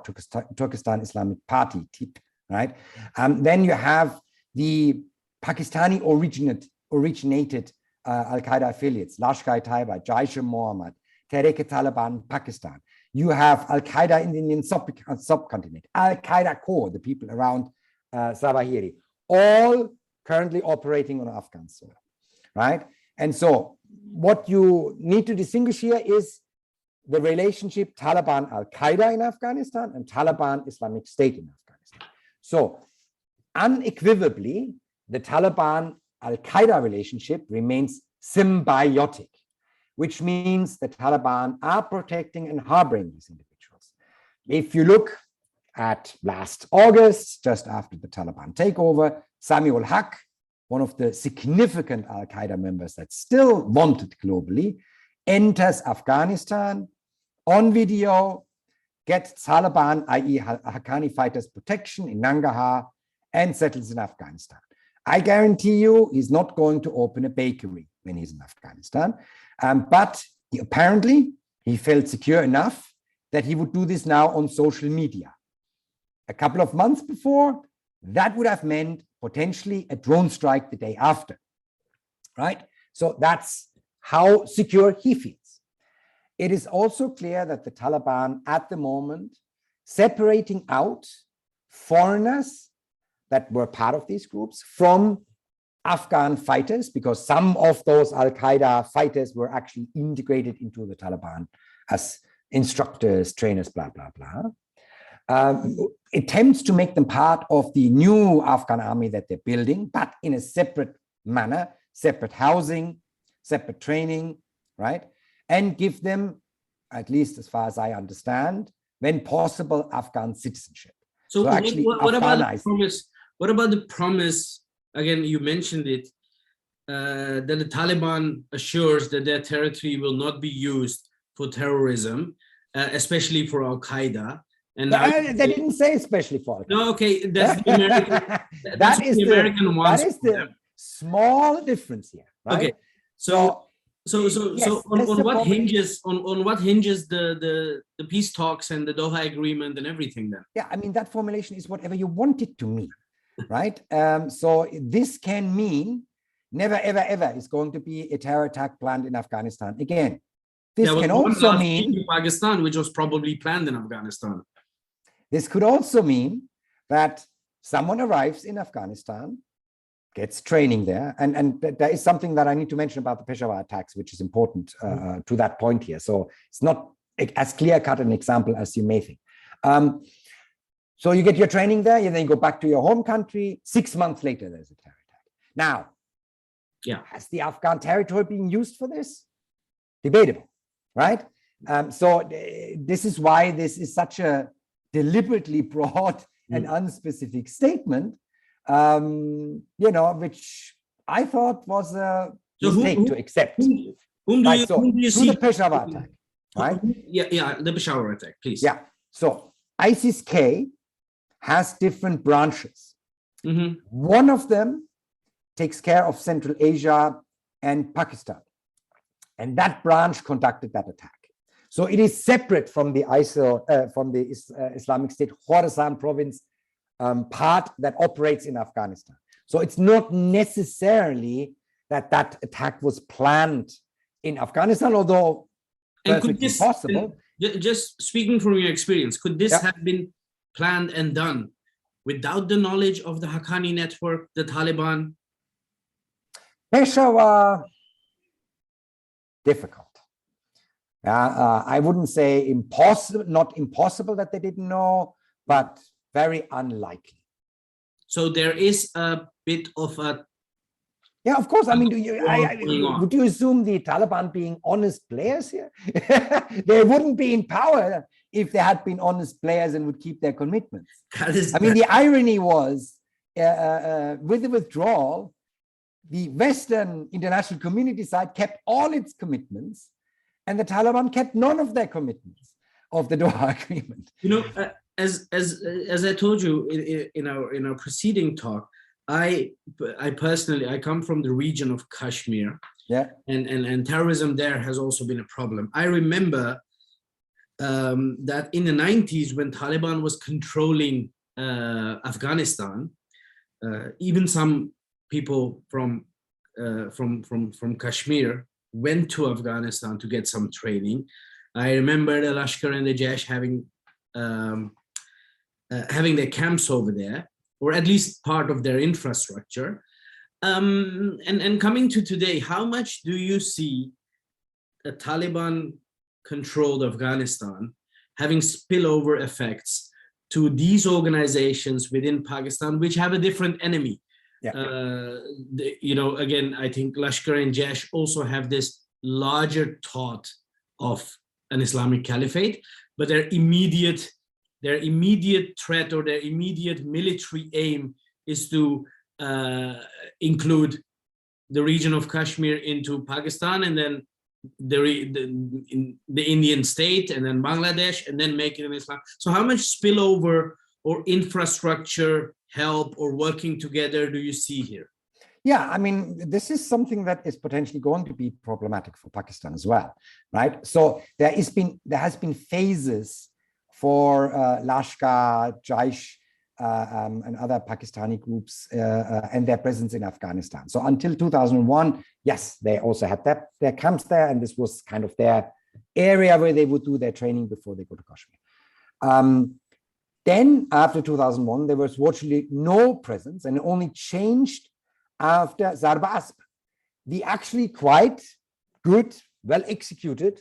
Turkestan Islamic Party, TIP, right? Then you have the Pakistani originated Al-Qaeda affiliates, Lashkar-e-Taiba, Jaish-e-Mohammed, Tehrik-e-Taliban, Pakistan. You have Al-Qaeda in the Indian subcontinent, Al-Qaeda core, the people around Zawahiri, all currently operating on Afghan soil, right? And so what you need to distinguish here is the relationship Taliban-Al-Qaeda in Afghanistan and Taliban-Islamic State in Afghanistan. So unequivocally, the Taliban-Al-Qaeda relationship remains symbiotic, which means the Taliban are protecting and harboring these individuals. If you look at last August, just after the Taliban takeover, Samiul Haq, one of the significant Al-Qaeda members that's still wanted globally, enters Afghanistan on video, gets Taliban, i.e. Haqqani fighters protection in Nangarhar, and settles in Afghanistan. I guarantee you he's not going to open a bakery when he's in Afghanistan, but apparently he felt secure enough that he would do this now on social media. A couple of months before, that would have meant potentially a drone strike the day after, right? So that's how secure he feels. It is also clear that the Taliban at the moment, separating out foreigners that were part of these groups from Afghan fighters, because some of those Al-Qaeda fighters were actually integrated into the Taliban as instructors, trainers, blah, blah, blah. Attempts to make them part of the new Afghan army that they're building, but in a separate manner, separate housing, separate training, right? And give them, at least as far as I understand, when possible, Afghan citizenship.
So actually, what about the promise? What about the promise? Again, you mentioned it, that the Taliban assures that their territory will not be used for terrorism, especially for Al-Qaeda. And
they didn't say especially for Al-Qaeda.
No, okay, that's the American.
That is the small difference here, right?
Okay, so on what hinges the peace talks and the Doha agreement and everything then?
Yeah, I mean, that formulation is whatever you want it to mean, right? So this can mean never, ever, ever is going to be a terror attack planned in Afghanistan again. This can also mean
Pakistan, which was probably planned in Afghanistan.
This could also mean that someone arrives in Afghanistan, gets training there, and there is something that I need to mention about the Peshawar attacks, which is important to that point here. So it's not as clear-cut an example as you may think. So you get your training there, and then you go back to your home country. 6 months later, there's a terror attack. Now,
Yeah.
Has the Afghan territory been used for this? Debatable, right? So this is why this is such a deliberately broad and unspecific statement, which I thought was a mistake to accept.
Whom do you see?
The Peshawar attack, right?
The Peshawar attack, please.
Yeah. So ISIS-K has different branches. One of them takes care of Central Asia and Pakistan, and that branch conducted that attack. So it is separate from the Islamic State Khorasan province part that operates in Afghanistan. So it's not necessarily that attack was planned in Afghanistan, although perfectly possible.
Just speaking from your experience, could this have been planned and done without the knowledge of the Haqqani Network, the Taliban?
Peshawar, difficult. I wouldn't say impossible, not impossible that they didn't know, but very unlikely.
So there is a bit of a...
Yeah, of course. I mean, would you assume the Taliban being honest players here? They wouldn't be in power if they had been honest players and would keep their commitments. I mean, the irony was, with the withdrawal, the Western international community side kept all its commitments, and the Taliban kept none of their commitments of the Doha Agreement.
As I told you in our preceding talk, I personally come from the region of Kashmir, and terrorism there has also been a problem. I remember that in the 90s, when Taliban was controlling Afghanistan, even some people from Kashmir went to Afghanistan to get some training. I remember the Lashkar and the Jaish having their camps over there, or at least part of their infrastructure. And coming to today, how much do you see a Taliban-controlled Afghanistan having spillover effects to these organizations within Pakistan, which have a different enemy? Again, I think Lashkar and Jaish also have this larger thought of an Islamic caliphate, but their immediate threat or their immediate military aim is to include the region of Kashmir into Pakistan, and then the Indian state, and then Bangladesh, and then make it an Islam. So how much spillover or infrastructure help or working together do you see here?
Yeah, I mean, this is something that is potentially going to be problematic for Pakistan as well, right? So there has been phases for Lashkar, Jaish, and other Pakistani groups and their presence in Afghanistan. So until 2001, yes, they also had their camps there, and this was kind of their area where they would do their training before they go to Kashmir. Then after 2001, there was virtually no presence, and it only changed after Zarb Asp, the actually quite good, well-executed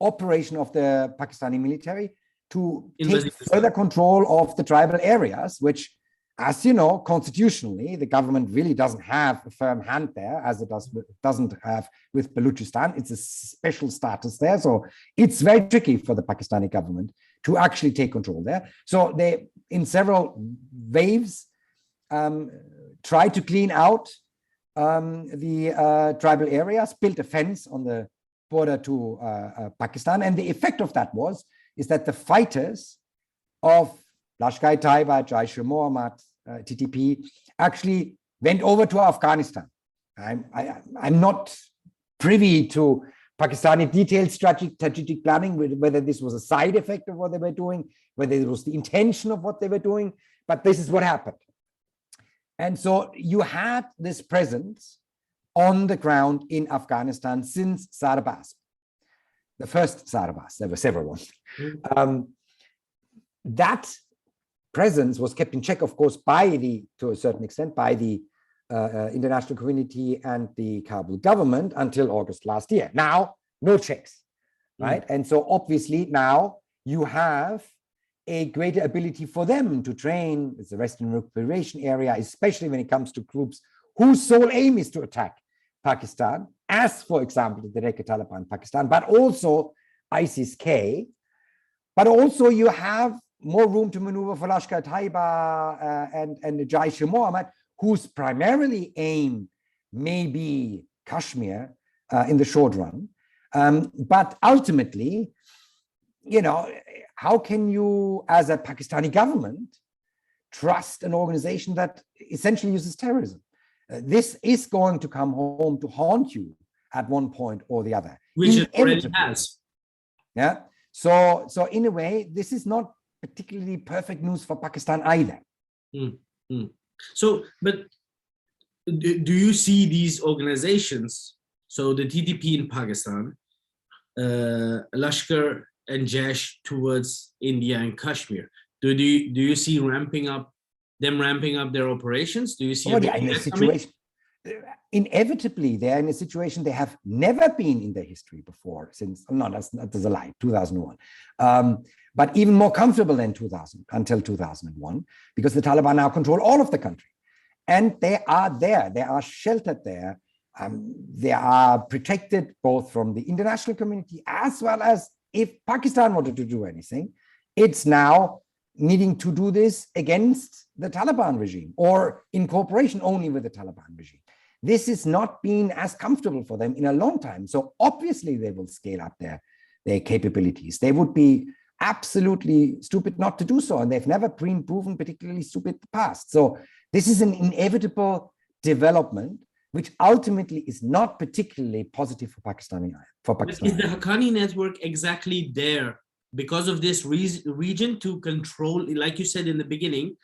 operation of the Pakistani military to take further control of the tribal areas, which, as you know, constitutionally, the government really doesn't have a firm hand there, as it doesn't have with Baluchistan. It's a special status there. So it's very tricky for the Pakistani government to actually take control there. So they, in several waves, try to clean out the tribal areas, built a fence on the border to Pakistan. And the effect of that is that the fighters of Lashkar-e-Taiba, Jaish-e-Mohammed, TTP, actually went over to Afghanistan. I'm not privy to Pakistani detailed strategic planning, whether this was a side effect of what they were doing, whether it was the intention of what they were doing, but this is what happened. And so you had this presence on the ground in Afghanistan since Zarb Asp, the first Zarb Asp. There were several ones. That presence was kept in check, of course, to a certain extent, by the international community and the Kabul government until August last year. Now, no checks, right? And so obviously now you have a greater ability for them to train with the Western Recuperation Area, especially when it comes to groups whose sole aim is to attack Pakistan, as for example, the Taliban Pakistan, but also ISIS-K, but also you have more room to maneuver for Lashkar-e-Taiba and the Jaish-e-Mohammed, whose primarily aim may be Kashmir in the short run. But ultimately, how can you, as a Pakistani government, trust an organization that essentially uses terrorism? This is going to come home to haunt you at one point or the other.
Which it already has.
Yeah. So in a way, this is not particularly perfect news for Pakistan either.
So, but do you see these organizations, so the TTP in Pakistan, Lashkar and Jaish towards India and Kashmir, do you see them ramping up their operations? Do you see
in a situation? Inevitably, they're in a situation they have never been in their history before, since, no, that's a lie, 2001. But even more comfortable than until 2001, because the Taliban now control all of the country. And they are there, they are sheltered there. They are protected both from the international community, as well as if Pakistan wanted to do anything, it's now needing to do this against the Taliban regime or in cooperation only with the Taliban regime. This has not been as comfortable for them in a long time. So obviously they will scale up their capabilities. They would be absolutely stupid not to do so. And they've never been proven particularly stupid in the past. So this is an inevitable development, which ultimately is not particularly positive for Pakistan.
Is the Haqqani Network exactly there because of this region to control, like you said in the beginning,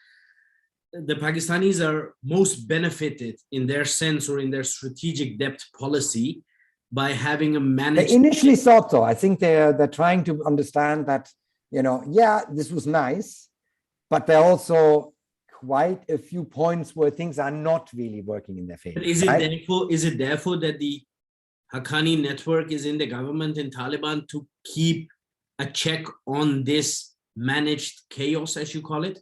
the Pakistanis are most benefited in their sense or in their strategic depth policy by having a managed...
They initially thought so. I think they're trying to understand that, yeah, this was nice, but there are also quite a few points where things are not really working in their favor.
Is it therefore that the Haqqani Network is in the government in Taliban to keep a check on this managed chaos, as you call it?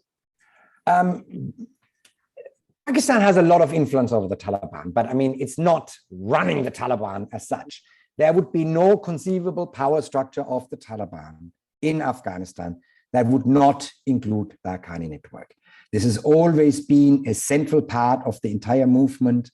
Pakistan has a lot of influence over the Taliban, but I mean, it's not running the Taliban as such. There would be no conceivable power structure of the Taliban in Afghanistan that would not include the Haqqani Network. This has always been a central part of the entire movement.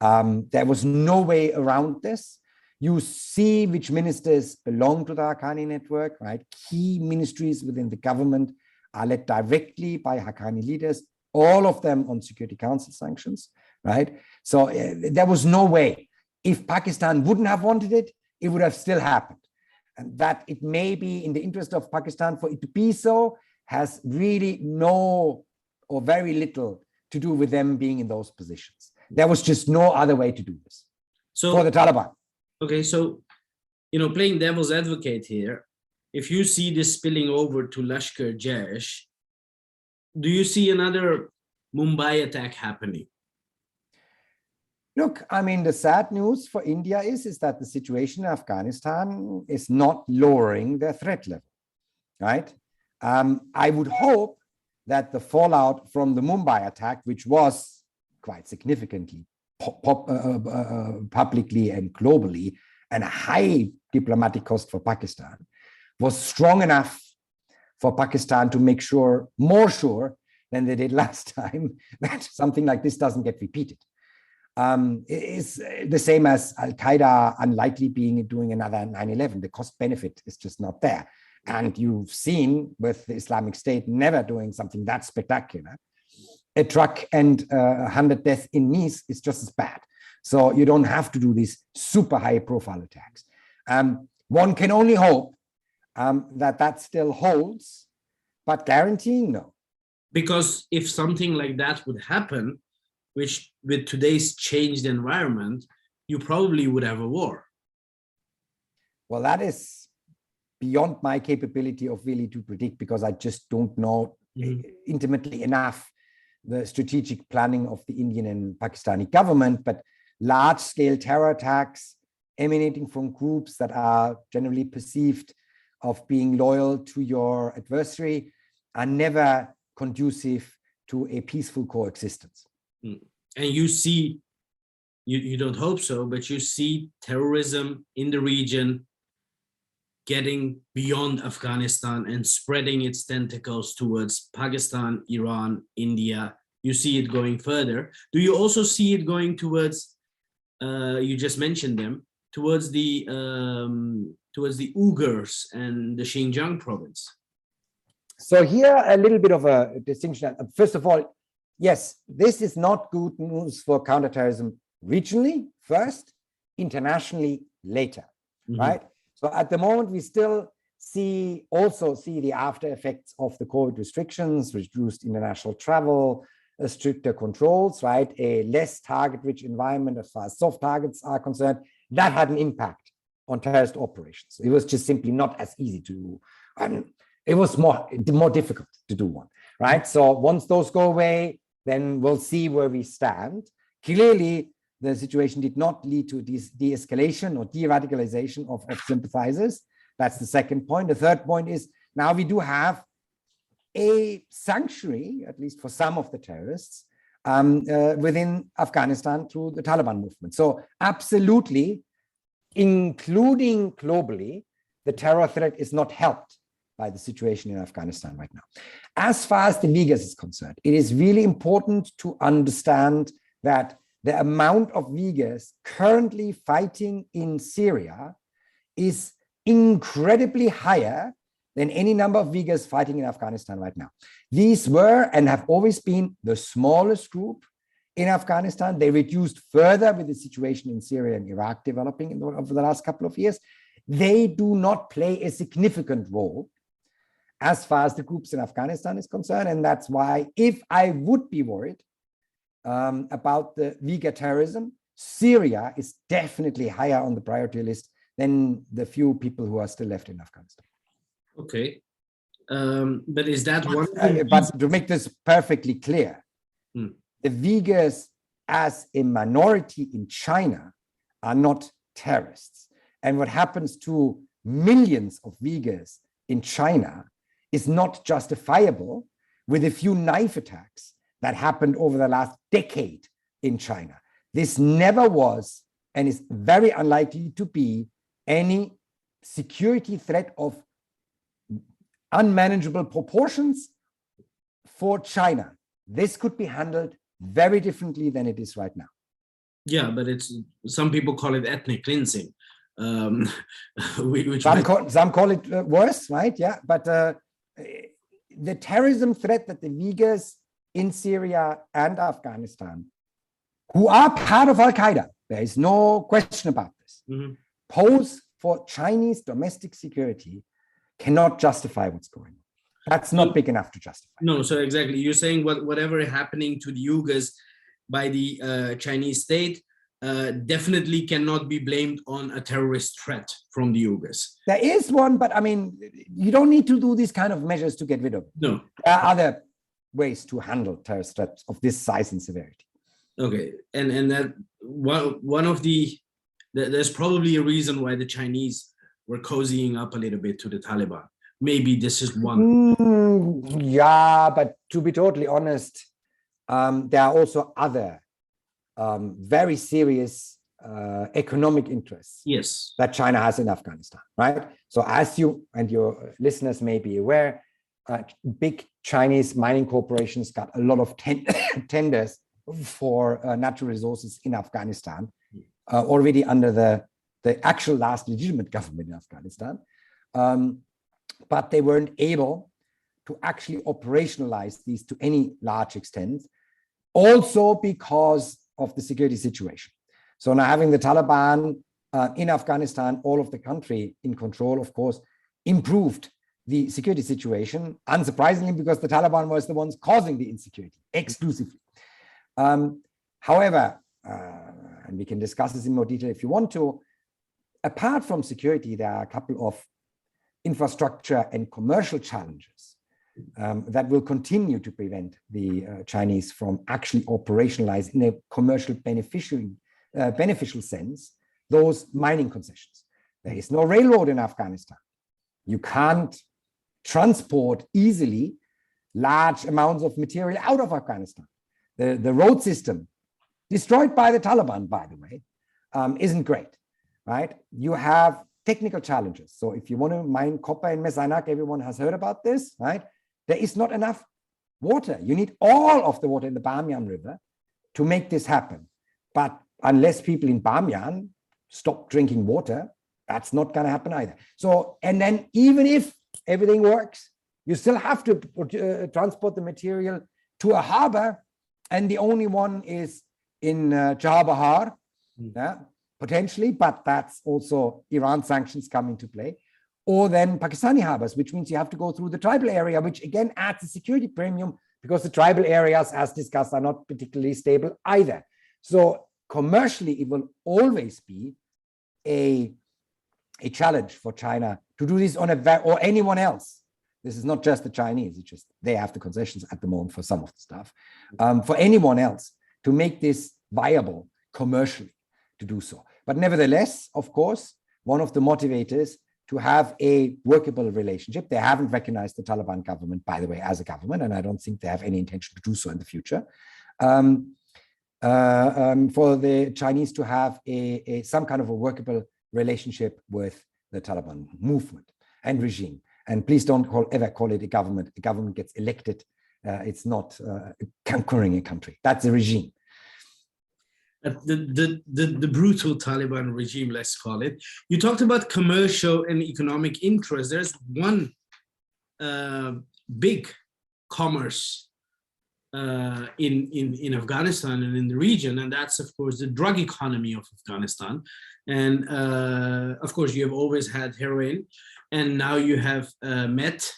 There was no way around this. You see which ministers belong to the Haqqani Network, right? Key ministries within the government are led directly by Haqqani leaders, all of them on Security Council sanctions, right? So there was no way. If Pakistan wouldn't have wanted it, it would have still happened. And that it may be in the interest of Pakistan for it to be so has really no or very little to do with them being in those positions. There was just no other way to do this for the Taliban.
Okay, so, playing devil's advocate here, if you see this spilling over to Lashkar Jaish, do you see another Mumbai attack happening?
Look, I mean, the sad news for India is that the situation in Afghanistan is not lowering their threat level, right? I would hope that the fallout from the Mumbai attack, which was quite significantly publicly and globally, and a high diplomatic cost for Pakistan, was strong enough for Pakistan to make sure, more sure than they did last time, that something like this doesn't get repeated. It's the same as Al-Qaeda unlikely doing another 9/11. The cost benefit is just not there. And you've seen with the Islamic State never doing something that spectacular. A truck and 100 deaths in Nice is just as bad. So you don't have to do these super high profile attacks. One can only hope that still holds, but guaranteeing no.
Because if something like that would happen, which with today's changed environment, you probably would have a war.
Well, that is beyond my capability of really to predict, because I just don't know intimately enough the strategic planning of the Indian and Pakistani government, but large-scale terror attacks emanating from groups that are generally perceived of being loyal to your adversary are never conducive to a peaceful coexistence.
And you see you don't hope so, but you see terrorism in the region getting beyond Afghanistan and spreading its tentacles towards Pakistan, Iran, India. You see it going further. Do you also see it going towards, you just mentioned them, towards the Uyghurs and the Xinjiang province?
So here a little bit of a distinction. First of all, yes, this is not good news for counterterrorism regionally first, internationally later, right? So at the moment, we still also see the after effects of the COVID restrictions, reduced international travel, stricter controls, right? A less target-rich environment as far as soft targets are concerned. That had an impact on terrorist operations. It was just simply not as easy to do. It was more difficult to do one, right? So once those go away, then we'll see where we stand. Clearly, the situation did not lead to de-escalation or de-radicalization of sympathizers. That's the second point. The third point is now we do have a sanctuary, at least for some of the terrorists, within Afghanistan through the Taliban movement. So absolutely, including globally, the terror threat is not helped by the situation in Afghanistan right now. As far as the Uyghurs is concerned, it is really important to understand that the amount of Uyghurs currently fighting in Syria is incredibly higher than any number of Uyghurs fighting in Afghanistan right now. These were and have always been the smallest group in Afghanistan. They reduced further with the situation in Syria and Iraq developing over the last couple of years. They do not play a significant role as far as the groups in Afghanistan is concerned. And that's why if I would be worried about the Uyghur terrorism, Syria is definitely higher on the priority list than the few people who are still left in Afghanistan.
Okay. But is that one?
But to make this perfectly clear, the Uyghurs as a minority in China are not terrorists. And what happens to millions of Uyghurs in China is not justifiable with a few knife attacks that happened over the last decade in China. This never was and is very unlikely to be any security threat of unmanageable proportions for China. This could be handled very differently than it is right now.
Yeah, but some people call it ethnic cleansing.
Some call it worse, right? Yeah, but the terrorism threat that the Uyghurs in Syria and Afghanistan, who are part of Al-Qaeda, there is no question about this, pose for Chinese domestic security cannot justify what's going on. That's not big enough to justify.
No, so exactly. You're saying whatever is happening to the Uyghurs by the Chinese state definitely cannot be blamed on a terrorist threat from the Uyghurs.
There is one, but I mean, you don't need to do these kind of measures to get rid of it.
No.
There are other ways to handle terrorist threats of this size and severity.
Okay, and that one of there's probably a reason why the Chinese were cozying up a little bit to the Taliban. Maybe this is one.
Yeah, but to be totally honest, there are also other very serious economic interests that China has in Afghanistan, right? So as you and your listeners may be aware, big Chinese mining corporations got a lot of tenders for natural resources in Afghanistan already under the actual last legitimate government in Afghanistan. But they weren't able to actually operationalize these to any large extent, also because of the security situation. So now having the Taliban in Afghanistan, all of the country in control, of course, improved the security situation, unsurprisingly, because the Taliban was the ones causing the insecurity exclusively. However, and we can discuss this in more detail if you want to, apart from security, there are a couple of infrastructure and commercial challenges that will continue to prevent the Chinese from actually operationalizing in a commercial beneficial sense those mining concessions. There is no railroad in Afghanistan. You can't transport easily large amounts of material out of Afghanistan. The road system destroyed by the Taliban, by the way, isn't great, right? You have technical challenges. So if you want to mine copper in Mesanak, everyone has heard about this, right? There is not enough water. You need all of the water in the Bamyan River to make this happen. But unless people in Bamyan stop drinking water, that's not going to happen either. So, and then even if everything works, you still have to transport the material to a harbor, and the only one is in Chahar Bahar, yeah, potentially, but that's also Iran sanctions come into play, or then Pakistani harbors, which means you have to go through the tribal area, which again adds a security premium because the tribal areas, as discussed, are not particularly stable either. So commercially, it will always be a challenge for China to do this on or anyone else. This is not just the Chinese, it's just they have the concessions at the moment for some of the stuff. For anyone else to make this viable commercially, to do so. But nevertheless, of course, one of the motivators to have a workable relationship. They haven't recognized the Taliban government, by the way, as a government, and I don't think they have any intention to do so in the future. For the Chinese to have some kind of a workable relationship with the Taliban movement and regime. And please don't ever call it a government. A government gets elected. It's not conquering a country. That's a regime.
The brutal Taliban regime, let's call it. You talked about commercial and economic interests. There's one big commerce in Afghanistan and in the region, and that's of course the drug economy of Afghanistan. And of course you have always had heroin, and now you have meth.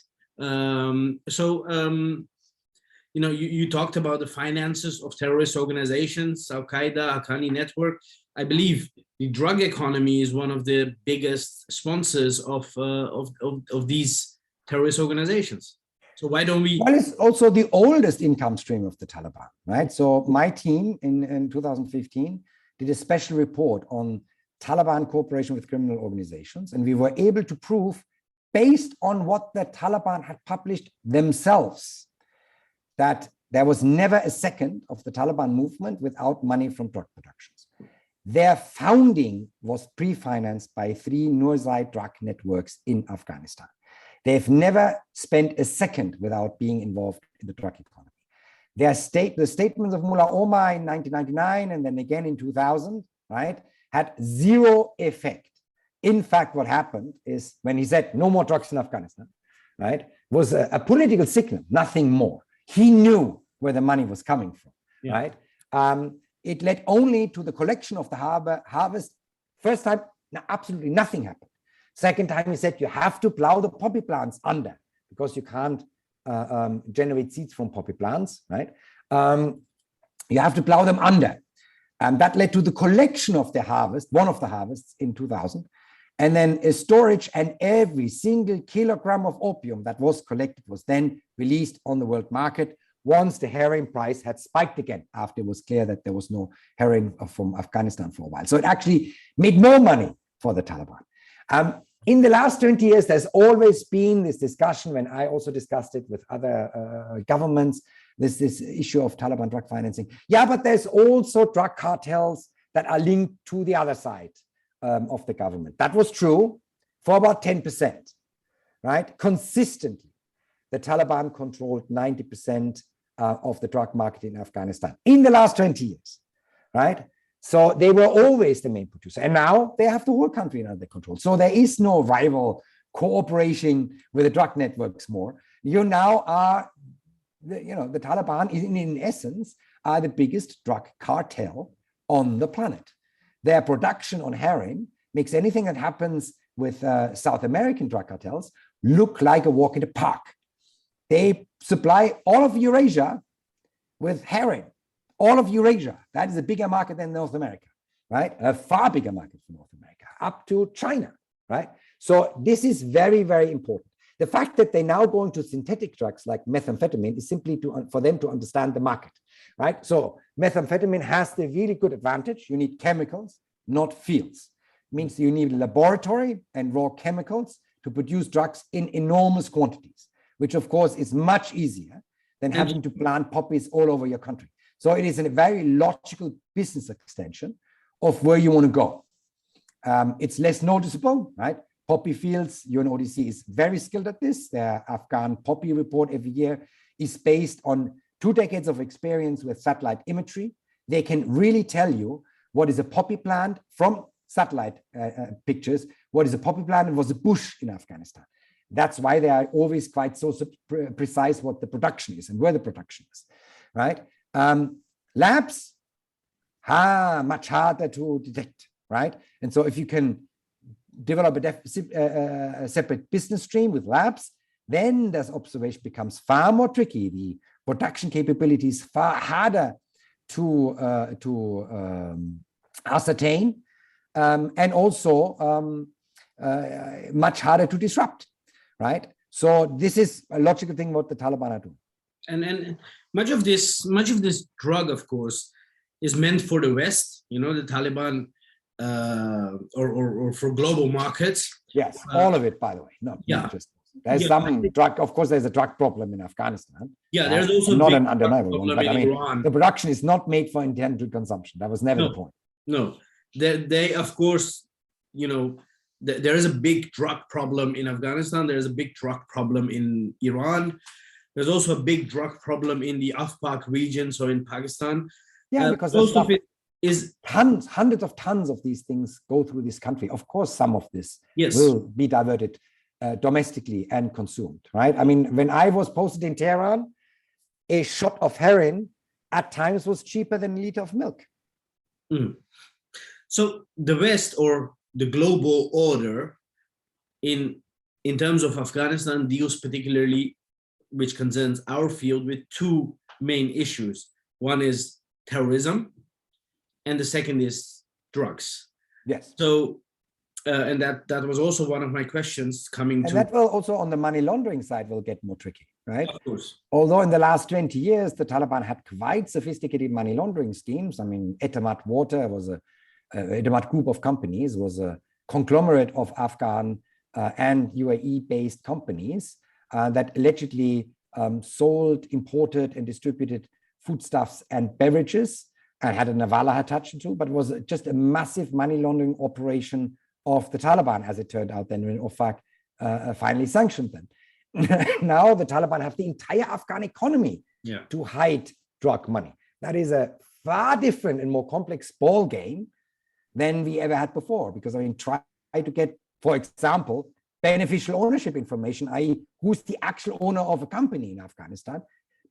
You know, you talked about the finances of terrorist organizations, Al-Qaeda, Haqqani Network. I believe the drug economy is one of the biggest sponsors of these terrorist organizations. So why don't we?
Well, it's also the oldest income stream of the Taliban, right? So my team in 2015 did a special report on Taliban cooperation with criminal organizations, and we were able to prove, based on what the Taliban had published themselves, that there was never a second of the Taliban movement without money from drug productions. Their founding was pre-financed by 3 Nurzai drug networks in Afghanistan. They've never spent a second without being involved in the drug economy. The statements of Mullah Omar in 1999 and then again in 2000, right, had zero effect. In fact, what happened is when he said no more drugs in Afghanistan, right, was a political signal, nothing more. He knew where the money was coming from, right? It led only to the collection of the harvest. First time, absolutely nothing happened. Second time, he said you have to plow the poppy plants under because you can't generate seeds from poppy plants, right? You have to plow them under. And that led to the collection of the harvest, one of the harvests in 2000. And then a storage, and every single kilogram of opium that was collected was then released on the world market once the heroin price had spiked again, after it was clear that there was no heroin from Afghanistan for a while. So it actually made more money for the Taliban. In the last 20 years, there's always been this discussion, when I also discussed it with other governments, this issue of Taliban drug financing. Yeah, but there's also drug cartels that are linked to the other side of the government. That was true for about 10%, right? Consistently, the Taliban controlled 90% of the drug market in Afghanistan in the last 20 years, right? So they were always the main producer. And now they have the whole country under their control. So there is no rival cooperation with the drug networks more. You now are, the Taliban in essence are the biggest drug cartel on the planet. Their production on heroin makes anything that happens with South American drug cartels look like a walk in the park. They supply all of Eurasia with heroin, all of Eurasia. That is a bigger market than North America, right? A far bigger market for North America, up to China, right? So this is very, very important. The fact that they now go into synthetic drugs like methamphetamine is simply for them to understand the market, right? So methamphetamine has the really good advantage. You need chemicals, not fields. It means you need a laboratory and raw chemicals to produce drugs in enormous quantities, which of course is much easier than having to plant poppies all over your country. So it is a very logical business extension of where you want to go. It's less noticeable, right? Poppy fields, UNODC is very skilled at this. Their Afghan poppy report every year is based on 2 decades of experience with satellite imagery. They can really tell you what is a poppy plant from satellite pictures, what is a poppy plant and what's a bush in Afghanistan. That's why they are always quite so precise what the production is and where the production is, right? Labs, much harder to detect, right? And so if you can develop a separate business stream with labs, then this observation becomes far more tricky. The production capability is far harder to ascertain, and also much harder to disrupt, right? So this is a logical thing what the Taliban are doing.
And much of this drug, of course, is meant for the West. You know, the Taliban, or for global markets.
Yes, all of it, by the way. Not just. There's some drug. Of course, there's a drug problem in Afghanistan.
Yeah, there's also
not an undeniable one. But I mean,
Iran.
The production is not made for intended consumption. That was never the point.
No, they of course, you know, there is a big drug problem in Afghanistan. There's a big drug problem in Iran. There's also a big drug problem in the Afpak region, so in Pakistan.
Yeah, because
most of it is
hundreds of tons of these things go through this country. Of course, some of this will be diverted domestically and consumed, right? I mean, when I was posted in Tehran, a shot of heroin at times was cheaper than a liter of milk.
Mm. So the West, or the global order in terms of Afghanistan, deals particularly, which concerns our field, with 2 main issues. One is terrorism, and the second is drugs.
Yes.
So, and that was also one of my questions coming to.
And that will also, on the money laundering side, will get more tricky, right?
Of course.
Although in the last 20 years, the Taliban had quite sophisticated money laundering schemes. I mean, Etamat Water was Etamat group of companies was a conglomerate of Afghan and UAE-based companies that allegedly sold, imported, and distributed foodstuffs and beverages, and had a Navala attached to, but was just a massive money laundering operation of the Taliban, as it turned out then when OFAC finally sanctioned them. Now the Taliban have the entire Afghan economy to hide drug money. That is a far different and more complex ball game than we ever had before, because I mean, try to get, for example, beneficial ownership information, i.e. who's the actual owner of a company in Afghanistan.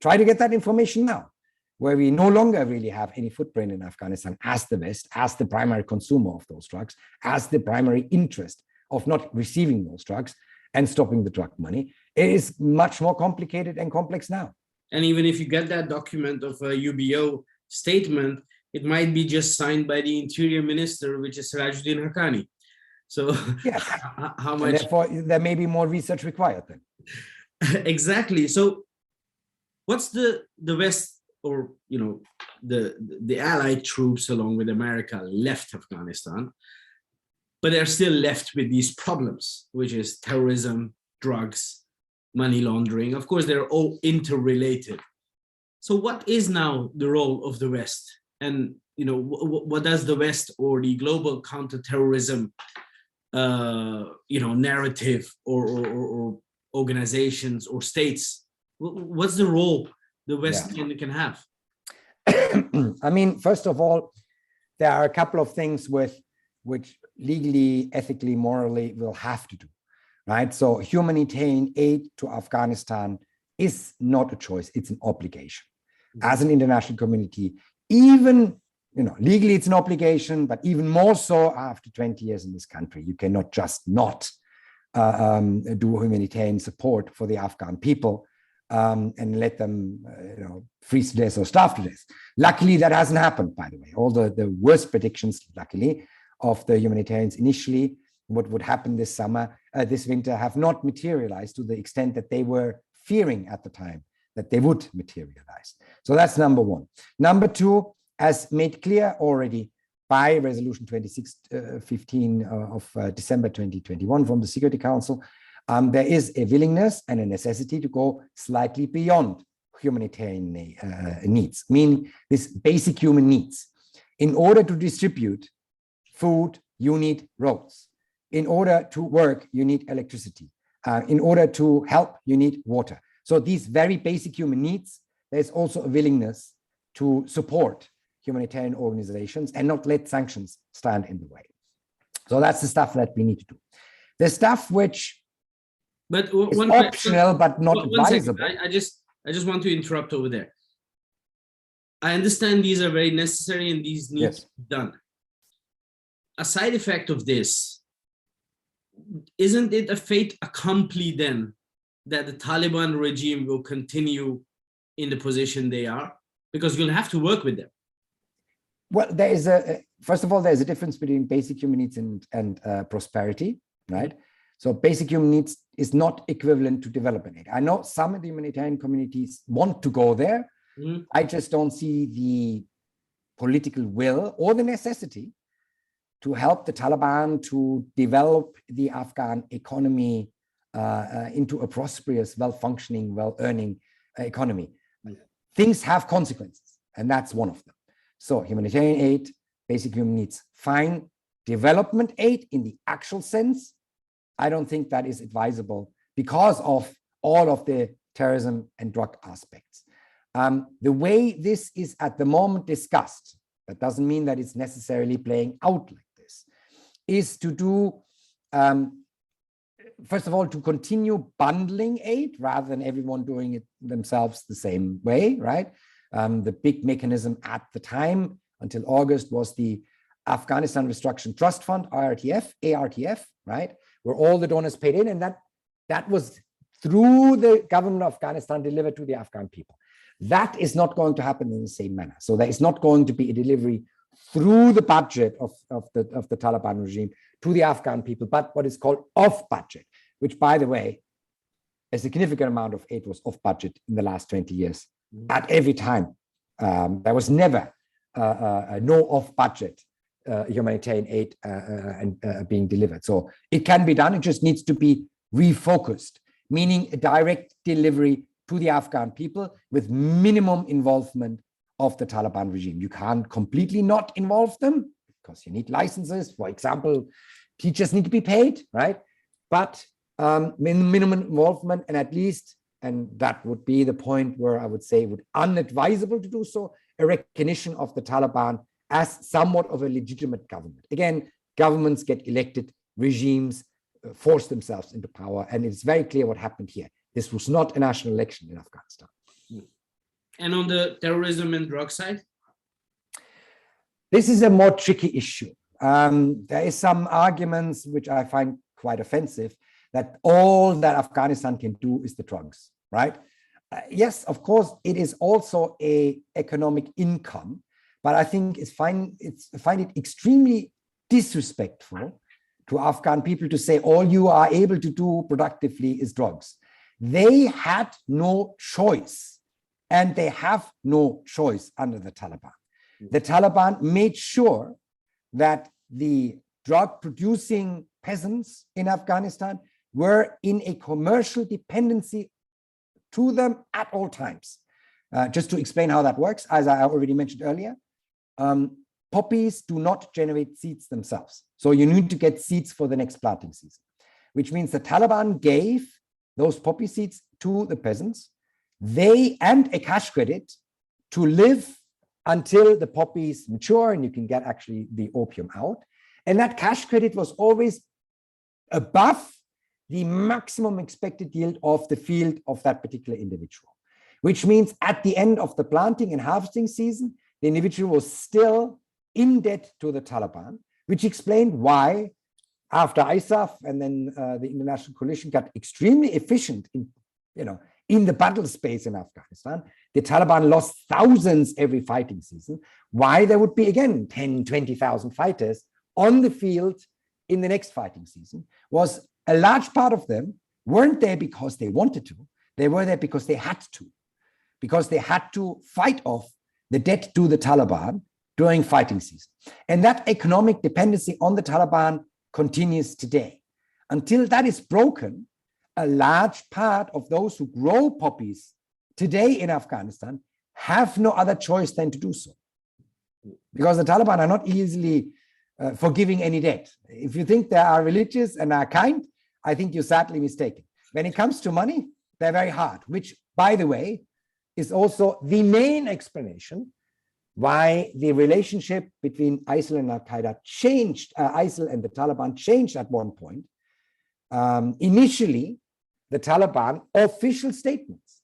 Try to get that information now, where we no longer really have any footprint in Afghanistan as the West, as the primary consumer of those drugs, as the primary interest of not receiving those drugs and stopping the drug money. It is much more complicated and complex now.
And even if you get that document of a UBO statement, it might be just signed by the Interior Minister, which is Sirajuddin Haqqani. So
yes.
How much?
And therefore, there may be more research required then.
Exactly. So what's the West, or you know, the Allied troops along with America left Afghanistan, but they're still left with these problems, which is terrorism, drugs, money laundering. Of course, they're all interrelated. So what is now the role of the West? And you know, what does the West or the global counterterrorism narrative or organizations or states, what's the role the West can have?
I mean, first of all, there are a couple of things which legally, ethically, morally will have to do, right? So humanitarian aid to Afghanistan is not a choice, it's an obligation. As an international community, even, legally it's an obligation, but even more so after 20 years in this country, you cannot just not do humanitarian support for the Afghan people and let them, freeze to death or starve to death. Luckily, that hasn't happened, by the way. All the worst predictions, luckily, of the humanitarians initially, what would happen this summer, this winter, have not materialized to the extent that they were fearing at the time that they would materialize. So that's number one. Number two, as made clear already by Resolution 2615 of December 2021 from the Security Council, there is a willingness and a necessity to go slightly beyond humanitarian needs, meaning this basic human needs. In order to distribute food, you need roads. In order to work, you need electricity. In order to help, you need water. So these very basic human needs, there's also a willingness to support humanitarian organizations and not let sanctions stand in the way. So that's the stuff that we need to do. The stuff which is optional but not advisable.
I just want to interrupt over there. I understand these are very necessary and these need to be done. A side effect of this, isn't it a fait accompli then that the Taliban regime will continue in the position they are? Because you'll have to work with them.
Well, there is first of all, there's a difference between basic human needs and prosperity, right? So basic human needs is not equivalent to development aid. I know some of the humanitarian communities want to go there. I just don't see the political will or the necessity to help the Taliban to develop the Afghan economy into a prosperous, well-functioning, well-earning economy. Things have consequences, and that's one of them. So humanitarian aid, basic human needs, fine. Development aid in the actual sense, I don't think that is advisable because of all of the terrorism and drug aspects. The way this is at the moment discussed, that doesn't mean that it's necessarily playing out like this, is to do, first of all, to continue bundling aid rather than everyone doing it themselves the same way, right? The big mechanism at the time until August was the Afghanistan Reconstruction Trust Fund, ARTF, right? Where all the donors paid in, and that was through the government of Afghanistan delivered to the Afghan people. That is not going to happen in the same manner. So there is not going to be a delivery through the budget of the Taliban regime to the Afghan people, but what is called off budget, which, by the way, a significant amount of aid was off budget in the last 20 years. At every time, there was never no off budget humanitarian aid being delivered. So it can be done. It just needs to be refocused, meaning a direct delivery to the Afghan people with minimum involvement of the Taliban regime. You can't completely not involve them because you need licenses. For example, teachers need to be paid, right? But minimum involvement, and at least, and that would be the point where I would say it would be unadvisable to do so, a recognition of the Taliban as somewhat of a legitimate government. Again, governments get elected, regimes force themselves into power, and it's very clear what happened here. This was not a national election in Afghanistan.
And on the terrorism and drug side?
This is a more tricky issue. There is some arguments which I find quite offensive, that all that Afghanistan can do is the drugs, right? Yes, of course, it is also an economic income, but I think I find it extremely disrespectful to Afghan people to say all you are able to do productively is drugs. They had no choice, and they have no choice under the Taliban. The Taliban made sure that the drug-producing peasants in Afghanistan were in a commercial dependency to them at all times. Just to explain how that works, as I already mentioned earlier, poppies do not generate seeds themselves. So you need to get seeds for the next planting season, which means the Taliban gave those poppy seeds to the peasants, and a cash credit to live until the poppies mature and you can get actually the opium out. And that cash credit was always above the maximum expected yield of the field of that particular individual, which means at the end of the planting and harvesting season, the individual was still in debt to the Taliban, which explained why after ISAF and then the international coalition got extremely efficient in the battle space in Afghanistan, the Taliban lost thousands every fighting season. Why there would be, again, 10, 20,000 fighters on the field in the next fighting season was a large part of them weren't there because they wanted to. They were there because they had to fight off the debt to the Taliban during fighting season. And that economic dependency on the Taliban continues today. Until that is broken, a large part of those who grow poppies today in Afghanistan have no other choice than to do so. Because the Taliban are not easily forgiving any debt. If you think they are religious and are kind, I think you're sadly mistaken. When it comes to money, they're very hard, which, by the way, is also the main explanation why the relationship between ISIL and Al-Qaeda changed, ISIL and the Taliban changed at one point. Initially, the Taliban official statements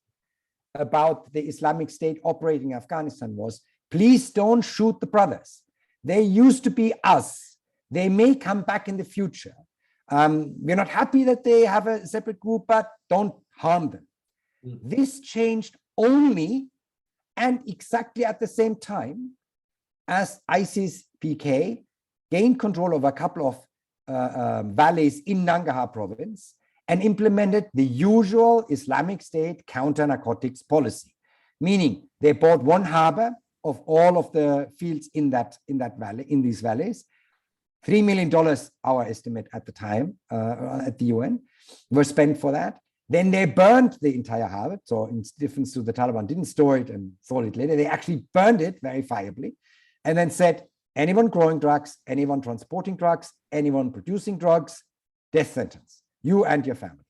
about the Islamic State operating in Afghanistan was, please don't shoot the brothers. They used to be us. They may come back in the future. We're not happy that they have a separate group, but don't harm them. This changed only and exactly at the same time as ISIS-PK gained control of a couple of valleys in Nangarhar province and implemented the usual Islamic State counter-narcotics policy, meaning they bought one harbor of all of the fields in that valley, in these valleys. $3 million, our estimate at the time, at the UN, were spent for that. Then they burned the entire harbor. So in difference to the Taliban, didn't store it and sold it later. They actually burned it verifiably and then said, anyone growing drugs, anyone transporting drugs, anyone producing drugs, death sentence, you and your family.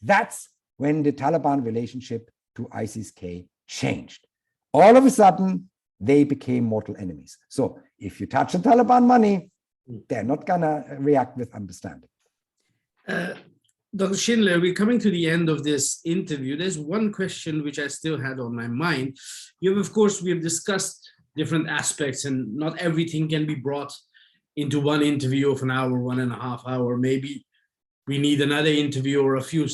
That's when the Taliban relationship to ISIS-K changed. All of a sudden, they became mortal enemies. So if you touch the Taliban money, they're not gonna react with understanding.
Dr. Schindler, we're coming to the end of this interview. There's one question which I still had on my mind. Of course, we have discussed different aspects and not everything can be brought into one interview of an hour, 1.5 hours. Maybe we need another interview or a few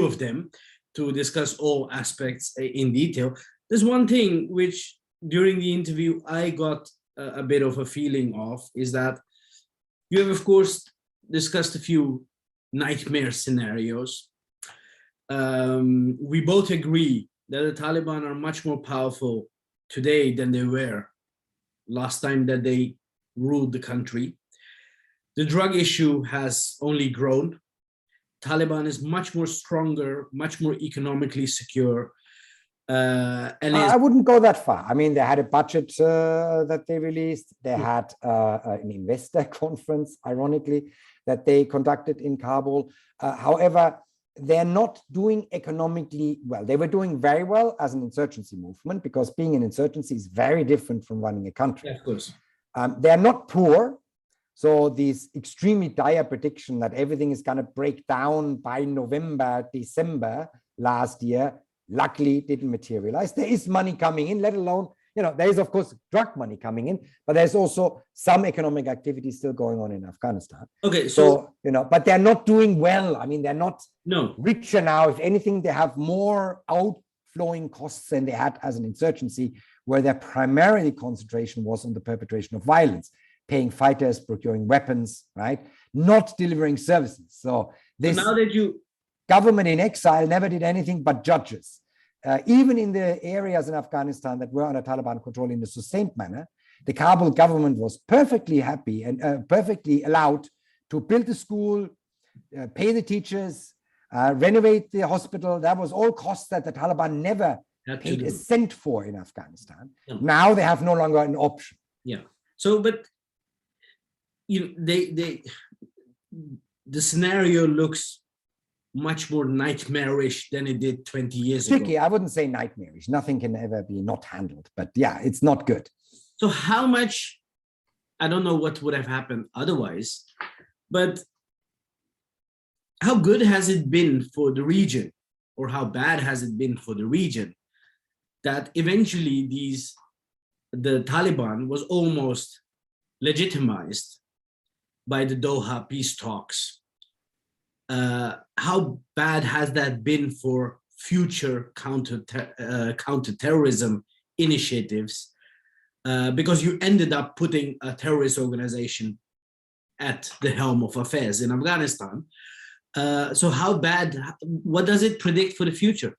of them to discuss all aspects in detail. There's one thing which during the interview I got a bit of a feeling of is that you have, of course, discussed a few nightmare scenarios. We both agree that the Taliban are much more powerful today than they were last time that they ruled the country. The drug issue has only grown. Taliban is much more stronger, much more economically secure. And
I wouldn't go that far. I mean, they had a budget that they released. They had an investor conference, ironically, that they conducted in Kabul. However, they're not doing economically well. They were doing very well as an insurgency movement because being an insurgency is very different from running a country.
Yeah, of course.
They're not poor. So this extremely dire prediction that everything is going to break down by November, December last year, luckily didn't materialize. There is money coming in, let alone, there is of course drug money coming in, but there's also some economic activity still going on in Afghanistan.
Okay,
so but they're not doing well. I mean, they're not
no
richer now. If anything, they have more outflowing costs than they had as an insurgency, where their primarily concentration was on the perpetration of violence, paying fighters, procuring weapons, right? Not delivering services. So this
now that you
government in exile never did anything but judges. Even in the areas in Afghanistan that were under Taliban control in a sustained manner, the Kabul government was perfectly happy and perfectly allowed to build the school, pay the teachers, renovate the hospital. That was all costs that the Taliban never paid a cent for in Afghanistan. Yeah. Now they have no longer an option.
Yeah. So, but the scenario looks much more nightmarish than it did 20 years ago.
Tricky, I wouldn't say nightmarish. Nothing can ever be not handled, but yeah, it's not good.
So how much, I don't know what would have happened otherwise, but how good has it been for the region, or how bad has it been for the region, that eventually the Taliban was almost legitimized by the Doha peace talks? How bad has that been for future counter-terrorism initiatives? Because you ended up putting a terrorist organization at the helm of affairs in Afghanistan. So how bad, what does it predict for the future?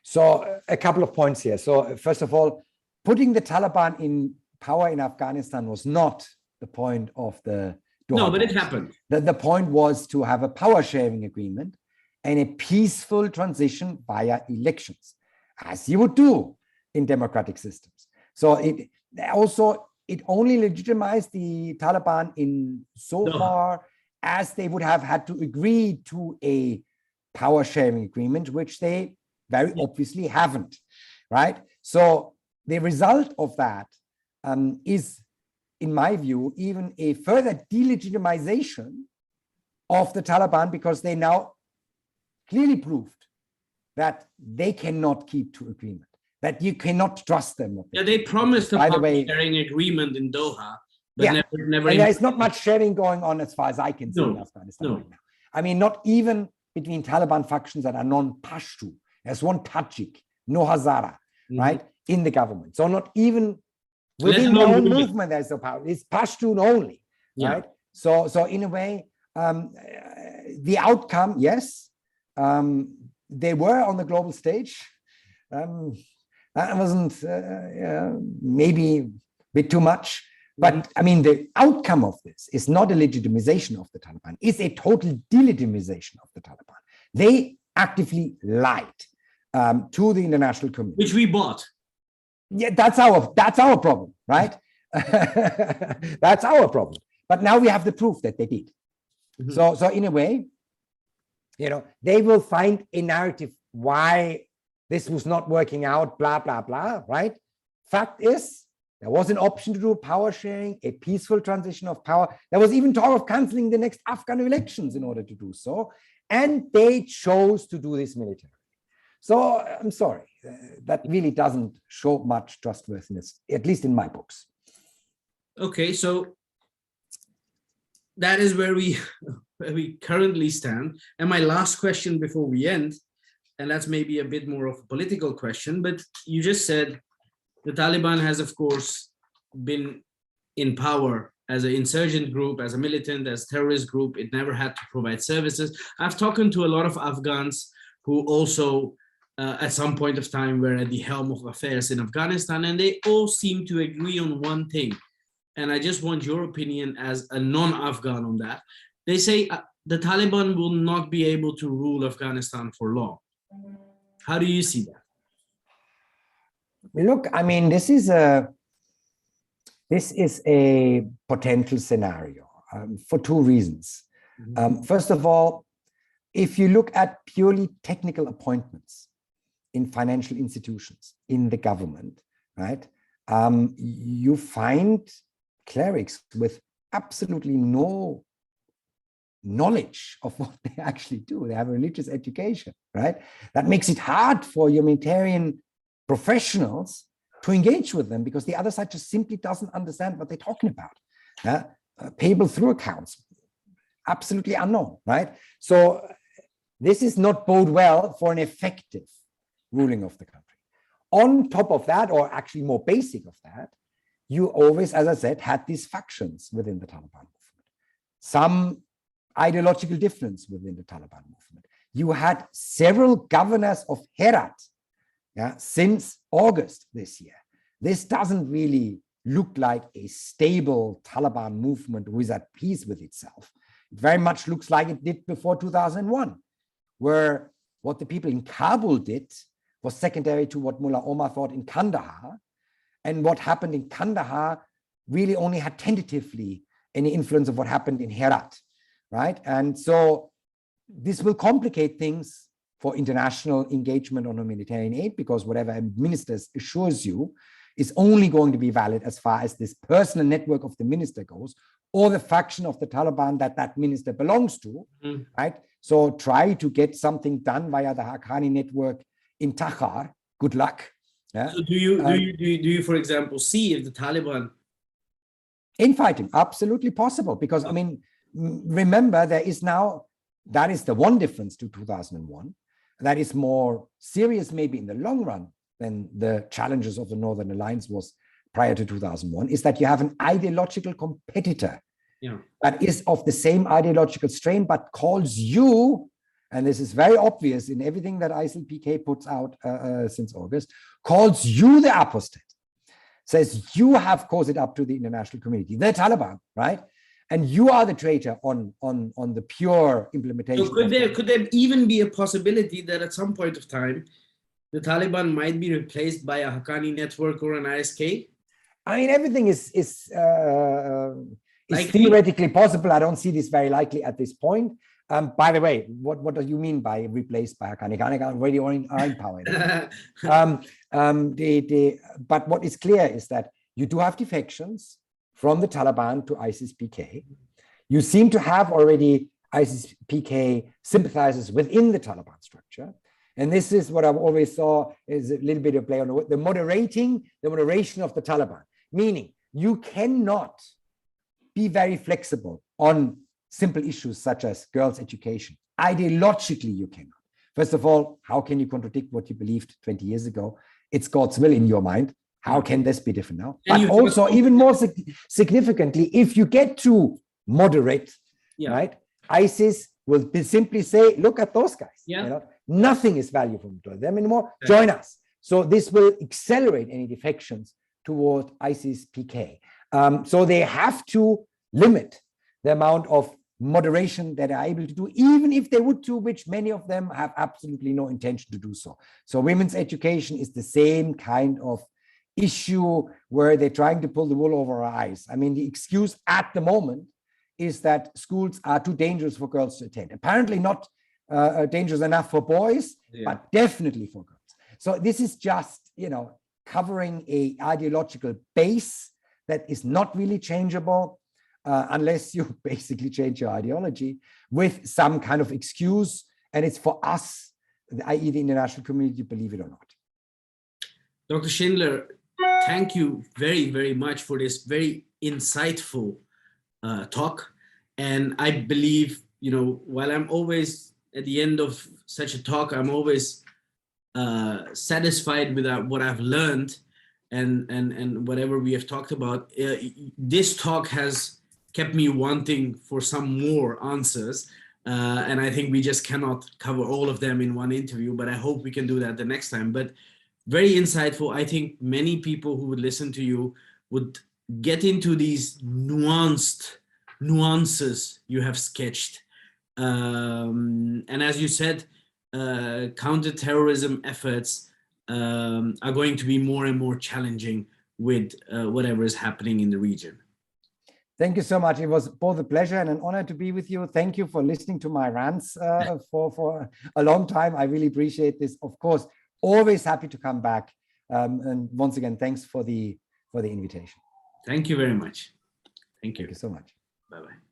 So a couple of points here. So first of all, putting the Taliban in power in Afghanistan was not the point of the Doha
No, but
talks.
it happened.
The point was to have a power sharing agreement and a peaceful transition via elections, as you would do in democratic systems. So it only legitimized the Taliban in so far as they would have had to agree to a power sharing agreement, which they very obviously haven't, right? So the result of that is, in my view, even a further delegitimization of the Taliban, because they now clearly proved that they cannot keep to agreement, that you cannot trust them.
Yeah, they promised a
By the
power
way,
sharing agreement in Doha, but
yeah,
never
and there's not much sharing going on as far as I can see in
No,
Afghanistan
no.
right now. I mean, not even between Taliban factions that are non-Pashto. There's one Tajik, no Hazara, right, in the government. So not even within their own movement, there's no power. It's Pashtun only, right? So in a way, the outcome, yes, they were on the global stage. That wasn't maybe a bit too much. But I mean, the outcome of this is not a legitimization of the Taliban, it's a total delegitimization of the Taliban. They actively lied to the international community.
Which we bought.
Yeah, that's our problem, right? That's our problem. But now we have the proof that they did. So in a way, they will find a narrative why this was not working out, blah, blah, blah, right? Fact is, there was an option to do power sharing, a peaceful transition of power. There was even talk of canceling the next Afghan elections in order to do so. And they chose to do this militarily. So I'm sorry, that really doesn't show much trustworthiness, at least in my books.
Okay, so that is where we currently stand. And my last question before we end, and that's maybe a bit more of a political question, but you just said the Taliban has, of course, been in power as an insurgent group, as a militant, as a terrorist group. It never had to provide services. I've talked to a lot of Afghans who also at some point of time were at the helm of affairs in Afghanistan, and they all seem to agree on one thing. And I just want your opinion as a non-Afghan on that. They say the Taliban will not be able to rule Afghanistan for long. How do you see that?
Look, I mean, this is a potential scenario for two reasons. First of all, if you look at purely technical appointments in financial institutions, in the government, right, you find clerics with absolutely no knowledge of what they actually do. They have a religious education, right? That makes it hard for humanitarian professionals to engage with them because the other side just simply doesn't understand what they're talking about. Payable through accounts, absolutely unknown, right? So this is not bode well for an effective ruling of the country. On top of that, or actually more basic of that, you always, as I said, had these factions within the Taliban movement. Some ideological difference within the Taliban movement. You had several governors of Herat since August this year. This doesn't really look like a stable Taliban movement who is at peace with itself. It very much looks like it did before 2001, where what the people in Kabul did was secondary to what Mullah Omar thought in Kandahar. And what happened in Kandahar really only had tentatively any influence of what happened in Herat, right? And so this will complicate things for international engagement on humanitarian aid, because whatever a minister assures you is only going to be valid as far as this personal network of the minister goes, or the faction of the Taliban that minister belongs to, right? So try to get something done via the Haqqani Network in Takhar. Good luck. Yeah. So
do you, for example, see if the Taliban
infighting? Absolutely possible, because I mean, remember, there is now, that is the one difference to 2001. That is more serious maybe in the long run than the challenges of the Northern Alliance was prior to 2001, is that you have an ideological competitor that is of the same ideological strain, but calls you, and this is very obvious in everything that ISIL PK puts out since August, calls you the apostate, says you have caused it up to the international community, the Taliban, right? and you are the traitor on the pure implementation.
So could there even be a possibility that at some point of time, the Taliban might be replaced by a Haqqani Network or an ISK?
I mean, everything is theoretically possible. I don't see this very likely at this point. By the way, what do you mean by replaced by Haqqani? Haqqani already are in power. But what is clear is that you do have defections from the Taliban to ISIS-PK. You seem to have already ISIS-PK sympathizers within the Taliban structure. And this is what I've always saw is a little bit of play on the moderation of the Taliban, meaning you cannot be very flexible on simple issues such as girls' education. Ideologically, you cannot. First of all, how can you contradict what you believed 20 years ago? It's God's will in your mind. How can this be different now? But also, even more significantly, if you get too moderate, right, ISIS will simply say, look at those guys. You know, nothing is valuable to them anymore. Join us. So this will accelerate any defections toward ISIS-PK. So they have to limit the amount of moderation that they are able to do, even if they would do, which many of them have absolutely no intention to do so. So women's education is the same kind of issue where they're trying to pull the wool over our eyes. I mean, the excuse at the moment is that schools are too dangerous for girls to attend. Apparently not dangerous enough for boys, but definitely for girls. So this is just, you know, covering a ideological base that is not really changeable unless you basically change your ideology with some kind of excuse. And it's for us, i.e. the international community, believe it or not.
Dr. Schindler, thank you very, very much for this very insightful talk. And I believe, you know, while I'm always at the end of such a talk, I'm always satisfied with what I've learned and whatever we have talked about. This talk has kept me wanting for some more answers. And I think we just cannot cover all of them in one interview, but I hope we can do that the next time. But very insightful. I think many people who would listen to you would get into these nuances you have sketched. And as you said, counterterrorism efforts are going to be more and more challenging with whatever is happening in the region.
Thank you so much. It was both a pleasure and an honor to be with you. Thank you for listening to my rants for a long time. I really appreciate this. Of course, always happy to come back. And once again, thanks for the invitation.
Thank you very much. Thank you.
Thank you so much.
Bye-bye.